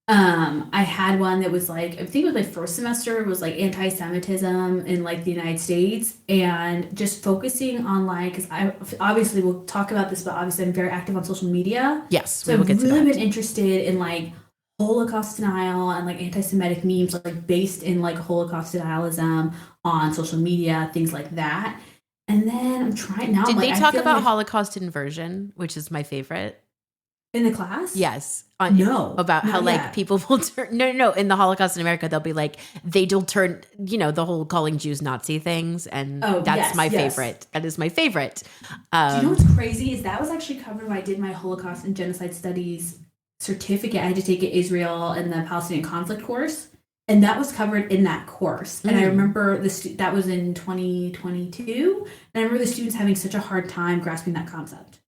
I had one that was like, I think it was my first semester, it was like anti-Semitism in like the United States and just focusing on like, because I obviously we'll talk about this, but obviously I'm very active on social media. Yes. So I've really been interested in like Holocaust denial and like anti-Semitic memes like based in like Holocaust denialism on social media, things like that. And then I'm trying now. Did they talk about Holocaust inversion, which is my favorite? In the class? Yes. No. About how like people will turn, no. In the Holocaust in America, they'll be like, they'll turn, the whole calling Jews Nazi things. And that's my favorite. That is my favorite. Do you know what's crazy is that was actually covered when I did my Holocaust and Genocide Studies certificate. I had to take it Israel and the Palestinian conflict course. And that was covered in that course. And I remember that was in 2022. And I remember the students having such a hard time grasping that concept.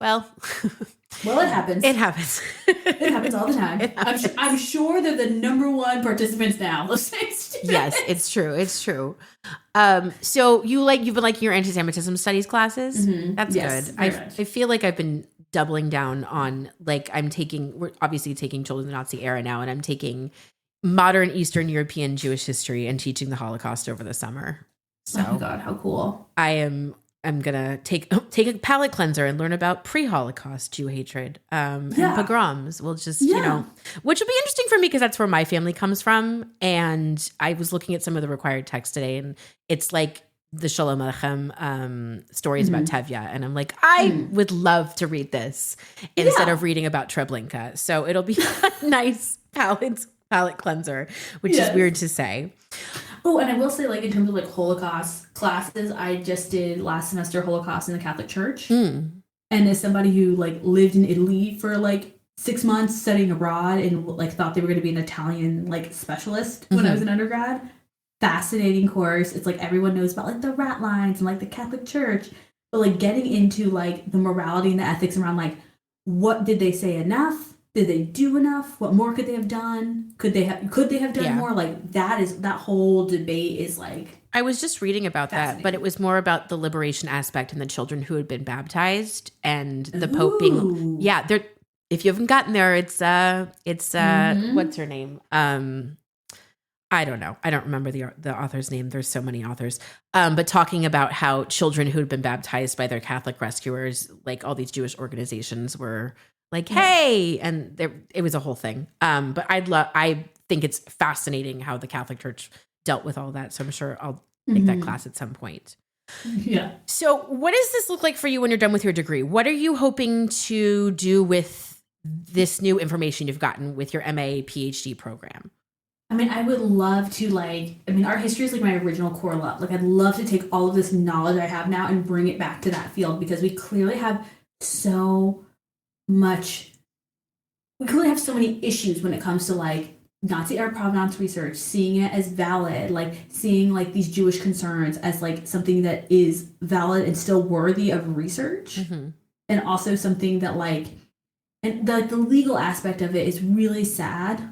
Well, it happens. It happens. It happens all the time. I'm sure they're the #1 participants now. Yes, it's true. It's true. So you've been liking your anti-Semitism studies classes? That's good. I feel like I've been doubling down on like we're obviously taking Children of the Nazi Era now, and I'm taking modern Eastern European Jewish history and teaching the Holocaust over the summer. So oh my God, how cool. I'm gonna take a palate cleanser and learn about pre-Holocaust Jew hatred and pogroms. We'll just which will be interesting for me because that's where my family comes from. And I was looking at some of the required text today, and it's like the Shalom Aleichem stories about Tevye, and I'm like, I would love to read this instead of reading about Treblinka. So it'll be a nice palate cleanser, which is weird to say. Oh, and I will say, like, in terms of like Holocaust classes, I just did last semester Holocaust in the Catholic Church. And as somebody who like lived in Italy for like 6 months studying abroad and like thought they were going to be an Italian like specialist when I was an undergrad, fascinating course. It's like everyone knows about like the rat lines and like the Catholic Church, but like getting into like the morality and the ethics around like, what did they say enough? Did they do enough? What more could they have done? Could they have done more? Like that whole debate is like. I was just reading about that, but it was more about the liberation aspect and the children who had been baptized and the Pope being if you haven't gotten there, it's what's her name? I don't know. I don't remember the author's name. There's so many authors. But talking about how children who had been baptized by their Catholic rescuers, like all these Jewish organizations were like, hey, and it was a whole thing. But I think it's fascinating how the Catholic Church dealt with all that. So I'm sure I'll take that class at some point. Yeah. So what does this look like for you when you're done with your degree? What are you hoping to do with this new information you've gotten with your MA PhD program? I mean, I would love to art history is like my original core love. Like I'd love to take all of this knowledge I have now and bring it back to that field because we clearly have so many issues when it comes to like Nazi era provenance research, seeing it as valid, like seeing like these Jewish concerns as like something that is valid and still worthy of research. And also something that like, and the legal aspect of it is really sad.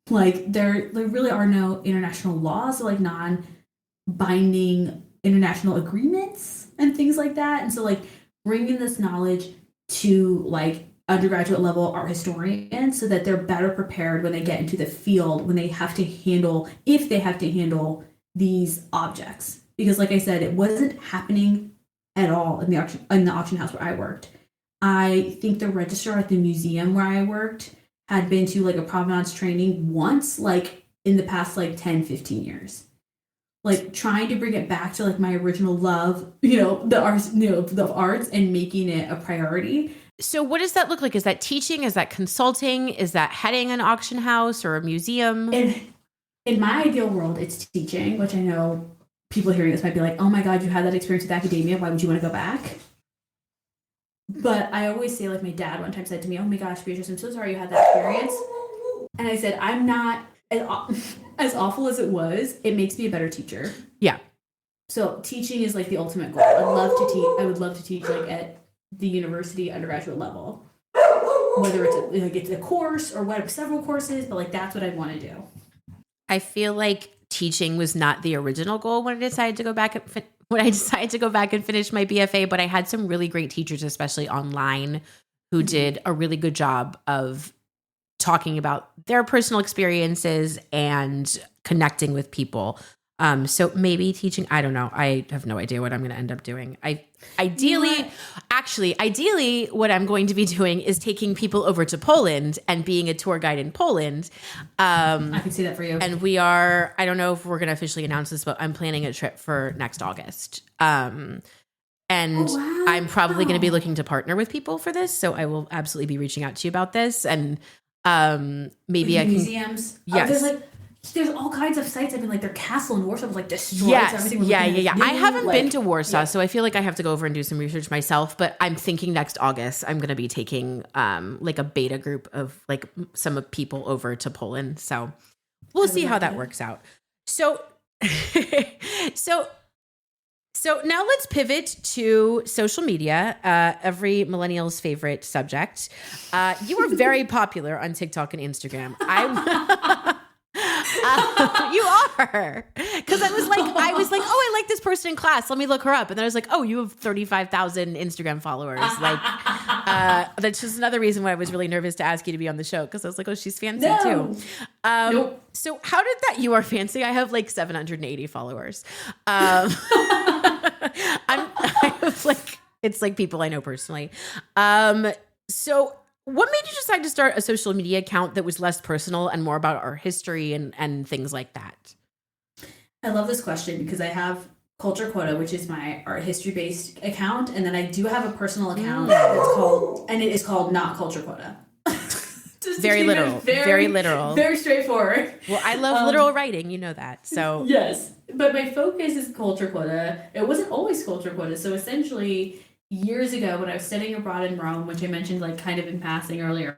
Like there really are no international laws, or like non-binding international agreements and things like that. And so like bringing this knowledge to like undergraduate level art historians so that they're better prepared when they get into the field, when they have to handle, if they have to handle these objects. Because like I said, it wasn't happening at all in the auction house where I worked. I think the registrar at the museum where I worked had been to like a provenance training once, like in the past like 10, 15 years. Like trying to bring it back to like my original love, the arts and making it a priority. So what does that look like? Is that teaching? Is that consulting? Is that heading an auction house or a museum? In my ideal world, it's teaching, which I know people hearing this might be like, oh my God, you had that experience with academia. Why would you want to go back? But I always say, like my dad one time said to me, oh my gosh, Beatrice, I'm so sorry you had that experience. And I said, I'm not, as awful as it was, it makes me a better teacher. Yeah. So teaching is like the ultimate goal. I would love to teach like at the university undergraduate level, whether it's a course or several courses, but like that's what I want to do. I feel like teaching was not the original goal when I decided to go back and finish my BFA, but I had some really great teachers, especially online, who did a really good job of talking about their personal experiences and connecting with people. So maybe teaching, I don't know. I have no idea what I'm going to end up doing. Ideally, what I'm going to be doing is taking people over to Poland and being a tour guide in Poland. I can see that for you. And I don't know if we're going to officially announce this, but I'm planning a trip for next August. And I'm probably going to be looking to partner with people for this. So I will absolutely be reaching out to you about this. And maybe I can. Museums. Yes. There's all kinds of sites. I mean, like their castle in Warsaw was like destroyed. Yes. So everything was I haven't been to Warsaw, so I feel like I have to go over and do some research myself. But I'm thinking next August I'm going to be taking like a beta group of like some people over to Poland. So we'll see how that works out. So now let's pivot to social media, every millennial's favorite subject. You are very popular on TikTok and Instagram. You are, because I was like, oh, I like this person in class. Let me look her up, and then I was like, oh, you have 35,000 Instagram followers. Like, That's just another reason why I was really nervous to ask you to be on the show, because I was like, oh, she's fancy No. too. Nope. So how did that? You are fancy. I have like 780 followers. I have like, it's like people I know personally. So what made you decide to start a social media account that was less personal and more about our history and things like that? I love this question because I have Culture Quota, which is my art history based account, and then I do have a personal account and it is called Not Culture Quota. Very literal. Very literal. Very straightforward. Well, I love literal writing, you know that. So yes, but my focus is Culture Quota. It wasn't always Culture Quota. So essentially, years ago when I was studying abroad in Rome, which I mentioned like kind of in passing earlier,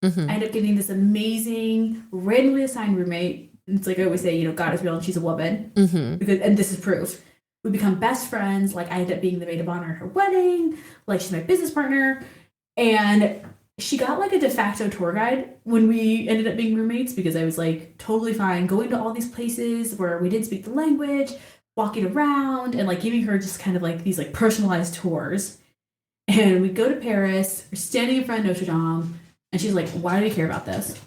I ended up getting this amazing randomly assigned roommate. It's like I always say, God is real and she's a woman. And this is proof. We become best friends. Like I ended up being the maid of honor at her wedding. Like she's my business partner. And she got like a de facto tour guide when we ended up being roommates, because I was like totally fine going to all these places where we didn't speak the language, walking around and like giving her just kind of like these like personalized tours. And we go to Paris, we're standing in front of Notre Dame, and she's like, why do you care about this?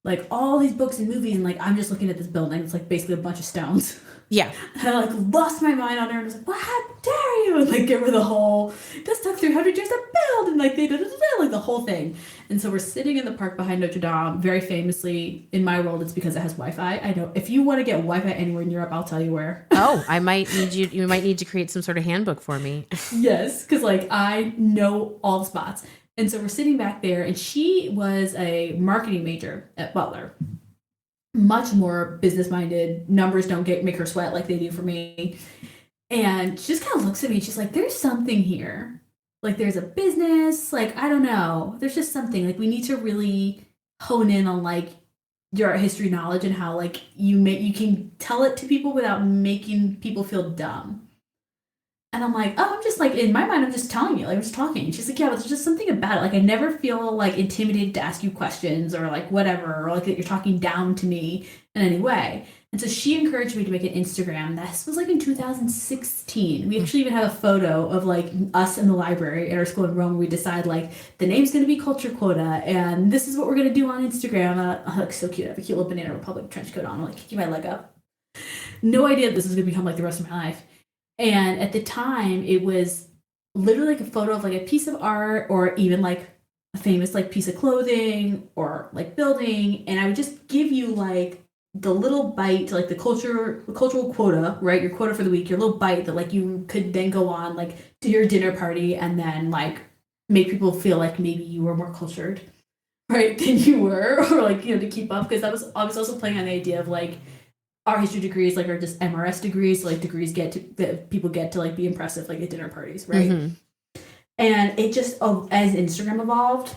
Like all these books and movies, and like I'm just looking at this building. It's like basically a bunch of stones. Yeah. And I like lost my mind on her and was like, "What? How dare you?" And like give her the whole this took 300 years to build, and like they did like the whole thing. And so we're sitting in the park behind Notre Dame. Very famously, in my world, it's because it has Wi-Fi. I know if you want to get Wi-Fi anywhere in Europe, I'll tell you where. Oh, I might need you. You might need to create some sort of handbook for me. Yes, because like I know all the spots. And so we're sitting back there, and she was a marketing major at Butler. Much more business-minded. Numbers don't make her sweat like they do for me. And she just kind of looks at me, and she's like, there's something here. Like, there's a business. Like, I don't know. There's just something. Like, we need to really hone in on, like, your art history knowledge and how, like, you can tell it to people without making people feel dumb. And I'm like, oh, I'm just like, in my mind, I'm just telling you, like, I'm just talking. And she's like, yeah, but there's just something about it. Like, I never feel like intimidated to ask you questions or like whatever, or like that you're talking down to me in any way. And so she encouraged me to make an Instagram. This was like in 2016. We actually even have a photo of like us in the library at our school in Rome. We decide like the name's going to be Culture Quota, and this is what we're going to do on Instagram. I look so cute. I have a cute little Banana Republic trench coat on. I'm like kicking my leg up. No idea this is going to become like the rest of my life. And at the time, it was literally like a photo of like a piece of art or even like a famous like piece of clothing or like building. And I would just give you like the little bite, like the cultural quota, right? Your quota for the week, your little bite that like you could then go on like to your dinner party and then like make people feel like maybe you were more cultured, right, than you were, or like, to keep up. Because I was also playing on the idea of like, art history degrees like are just MRS degrees, so like degrees that people get to like be impressive like at dinner parties, right? And it just as Instagram evolved,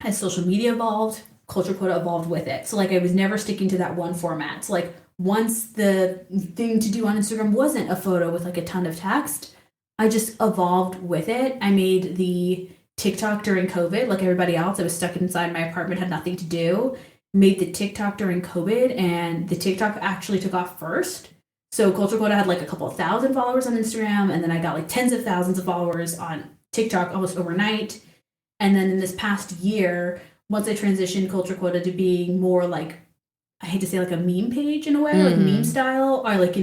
as social media evolved, Culture Quota evolved with it. So like I was never sticking to that one format. So like once the thing to do on Instagram wasn't a photo with like a ton of text, I just evolved with it. I made the TikTok during COVID, like everybody else. I was stuck inside my apartment, had nothing to do. Made the TikTok during COVID, and the TikTok actually took off first. So Culture Quota had like a couple of thousand followers on Instagram, and then I got like tens of thousands of followers on TikTok almost overnight. And then in this past year, once I transitioned Culture Quota to being more like, I hate to say like a meme page in a way, like meme style, or like,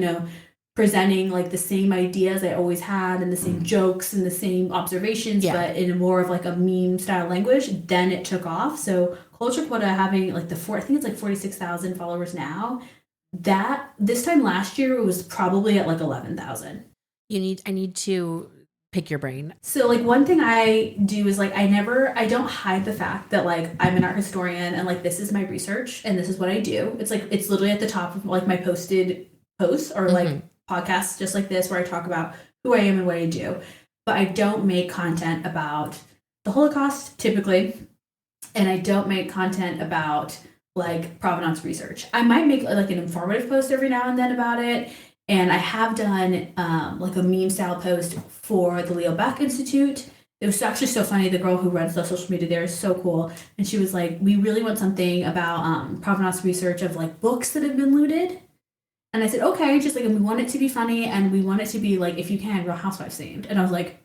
presenting like the same ideas I always had and the same jokes and the same observations, but in a more of like a meme style language, then it took off. So Culture Quota having like I think it's like 46,000 followers now. That this time last year it was probably at like 11,000. I need to pick your brain. So like one thing I do is like I don't hide the fact that like I'm an art historian and like this is my research and this is what I do. It's like it's literally at the top of like my posted posts or like podcasts just like this where I talk about who I am and what I do. But I don't make content about the Holocaust typically, and I don't make content about like provenance research. I might make like an informative post every now and then about it. And I have done like a meme style post for the Leo Baeck Institute. It was actually so funny. The girl who runs the social media there is so cool. And she was like, we really want something about provenance research of like books that have been looted. And I said, okay, just like, and we want it to be funny and we want it to be like, if you can, Real Housewives themed. And I was like,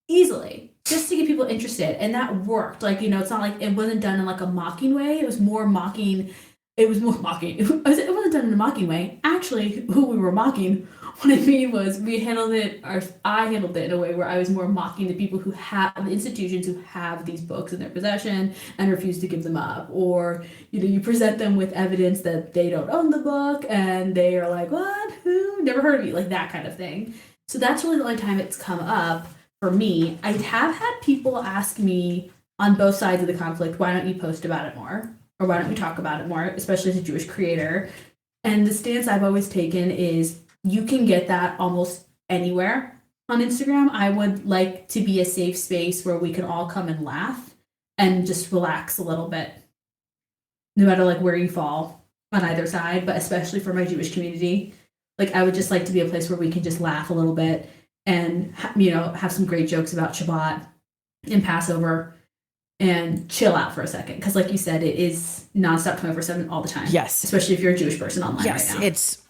easily, just to get people interested. And that worked. Like, it's not like it wasn't done in like a mocking way. It was more mocking. It was more mocking. It wasn't done in a mocking way. Actually, who we were mocking, what I mean was I handled it in a way where I was more mocking the people who have, the institutions who have these books in their possession and refuse to give them up. Or, you present them with evidence that they don't own the book and they are like, what? Who? Never heard of you? Like that kind of thing. So that's really the only time it's come up for me. I have had people ask me on both sides of the conflict, why don't you post about it more? Or why don't we talk about it more, especially as a Jewish creator? And the stance I've always taken is you can get that almost anywhere on Instagram. I would like to be a safe space where we can all come and laugh and just relax a little bit, no matter like where you fall on either side, but especially for my Jewish community. Like I would just like to be a place where we can just laugh a little bit and, have some great jokes about Shabbat and Passover and chill out for a second. Because like you said, it is nonstop 24/7 all the time. Yes. Especially if you're a Jewish person online right now.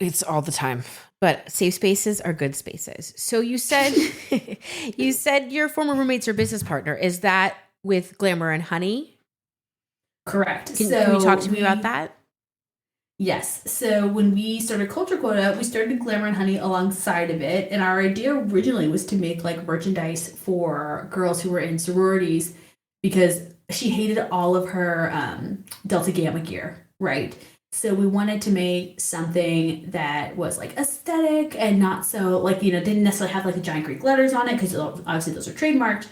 It's all the time. But safe spaces are good spaces. So you said you said your former roommate's your business partner. Is that with Glamour and Honey? Correct. Can you talk to me about that? Yes. So when we started Culture Quota, we started Glamour and Honey alongside of it. And our idea originally was to make like merchandise for girls who were in sororities, because she hated all of her Delta Gamma gear, right? So we wanted to make something that was like aesthetic and not so like, didn't necessarily have like the giant Greek letters on it, because obviously those are trademarked.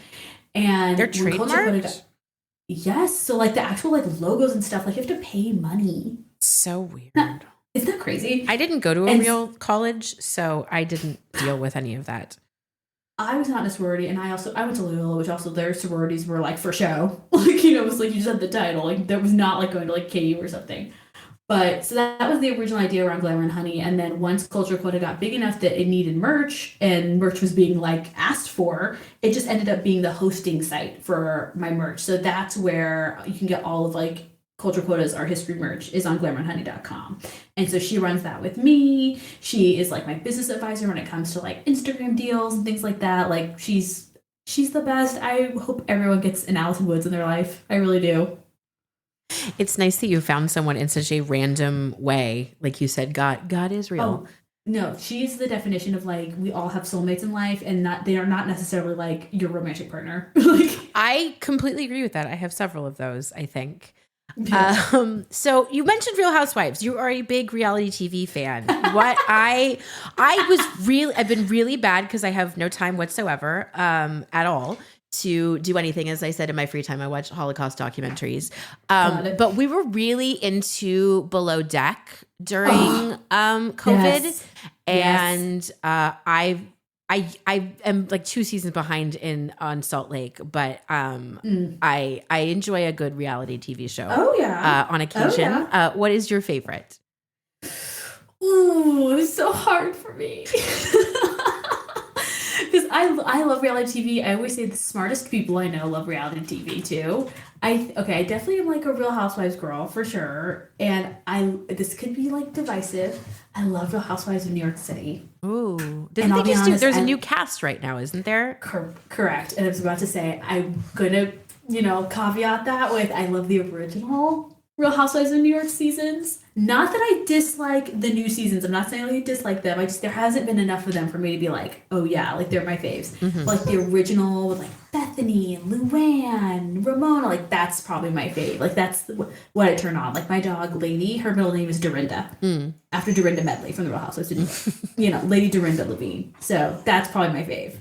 And they're trademarked? Yes. So like the actual like logos and stuff, like you have to pay money. So weird. Isn't that crazy? I didn't go to a real college, so I didn't deal with any of that. I was not in a sorority, and I went to Loyola, which also their sororities were like for show. Like, it was like you just had the title. Like that was not like going to like KU or something. But so that was the original idea around Glamour and Honey. And then once Culture Quota got big enough that it needed merch and merch was being like asked for, it just ended up being the hosting site for my merch. So that's where you can get all of like Culture Quota's Art History merch is on glamourandhoney.com. And so she runs that with me. She is like my business advisor when it comes to like Instagram deals and things like that. Like she's the best. I hope everyone gets an Allison Woods in their life. I really do. It's nice that you found someone in such a random way. Like you said, God is real. Oh, no, she's the definition of like, we all have soulmates in life, and they are not necessarily like your romantic partner. Like, I completely agree with that. I have several of those, I think. Yeah. So you mentioned Real Housewives. You are a big reality TV fan. What I've been really bad because I have no time whatsoever, at all to do anything. As I said, in my free time, I watch Holocaust documentaries. But we were really into Below Deck during COVID. Yes. And I am like 2 seasons behind on Salt Lake, but I enjoy a good reality TV show. Oh yeah, on occasion. Oh, yeah. What is your favorite? Ooh, it's so hard for me. Because I love reality TV. I always say the smartest people I know love reality TV too. I definitely am like a Real Housewives girl for sure. And this could be like divisive. I love Real Housewives of New York City. Ooh, there's a new cast right now, isn't there? Correct. And I was about to say, I'm gonna, caveat that with I love the original Real Housewives of New York seasons. Not that I dislike the new seasons. I'm not saying I dislike them. There hasn't been enough of them for me to be like, oh yeah, like they're my faves. Mm-hmm. Like the original with like Bethany and Luann, Ramona, like that's probably my fave. Like that's what I turn on. Like my dog Lady, her middle name is Dorinda. After Dorinda Medley from the Real Housewives of New York. Lady Dorinda Levine. So that's probably my fave.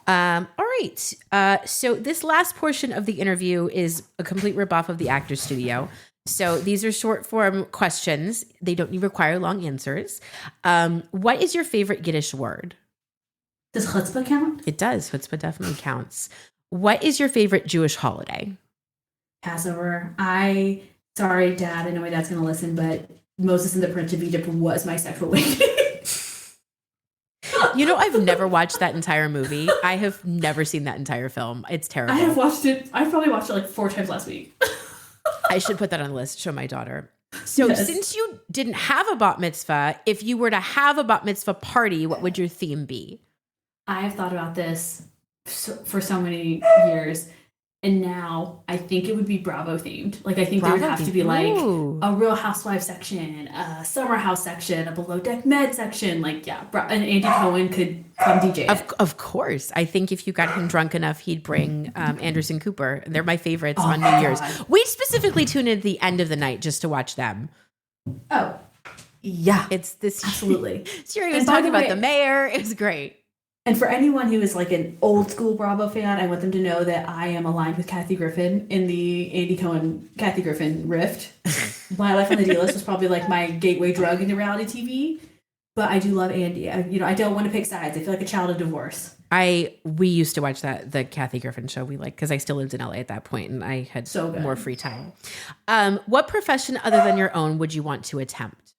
All right. So this last portion of the interview is a complete ripoff of the Actors Studio. So these are short form questions. They don't require long answers. What is your favorite Yiddish word? Does chutzpah count? It does. Chutzpah definitely counts. What is your favorite Jewish holiday? Passover. Sorry, Dad. I know my dad's going to listen, but Moses and the Prince of Egypt was my sexual awakening. I've never watched that entire movie. I have never seen that entire film. It's terrible. I probably watched it like 4 times last week. I should put that on the list, show my daughter. So Since you didn't have a bat mitzvah, if you were to have a bat mitzvah party, what would your theme be? I have thought about this for so many years. And now I think it would be Bravo themed. Like, I think there would have to be like a Real Housewives section, a Summer House section, a Below Deck Med section. Like, yeah, and Andy Cohen could come DJ. Of course. I think if you got him drunk enough, he'd bring Anderson Cooper. They're my favorites on New Year's. We specifically tune in at the end of the night just to watch them. Oh, yeah. It's this. Absolutely. Siri was talking about the mayor. It was great. And for anyone who is like an old school Bravo fan, I want them to know that I am aligned with Kathy Griffin in the Andy Cohen Kathy Griffin rift. My Life on the D-List was probably like my gateway drug into reality TV. But I do love Andy. I don't want to pick sides. I feel like a child of divorce. We used to watch the Kathy Griffin show we because I still lived in LA at that point and I had more free time. What profession other than your own would you want to attempt?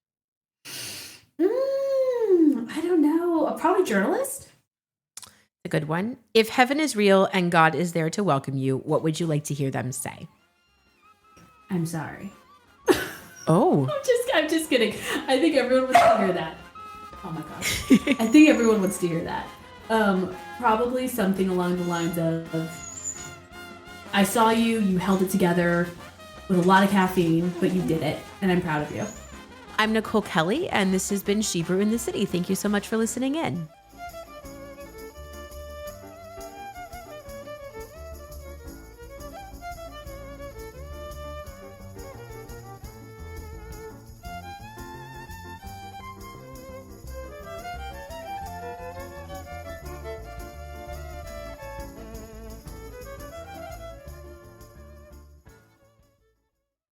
I don't know. Probably journalist. A good one. If heaven is real and God is there to welcome you, what would you like to hear them say? I'm sorry. Oh. I'm just kidding. I think everyone wants to hear that. Oh my gosh. I think everyone wants to hear that. Probably something along the lines of, I saw you held it together with a lot of caffeine, but you did it, and I'm proud of you. I'm Nicole Kelly, and this has been She Brew in the City. Thank you so much for listening in.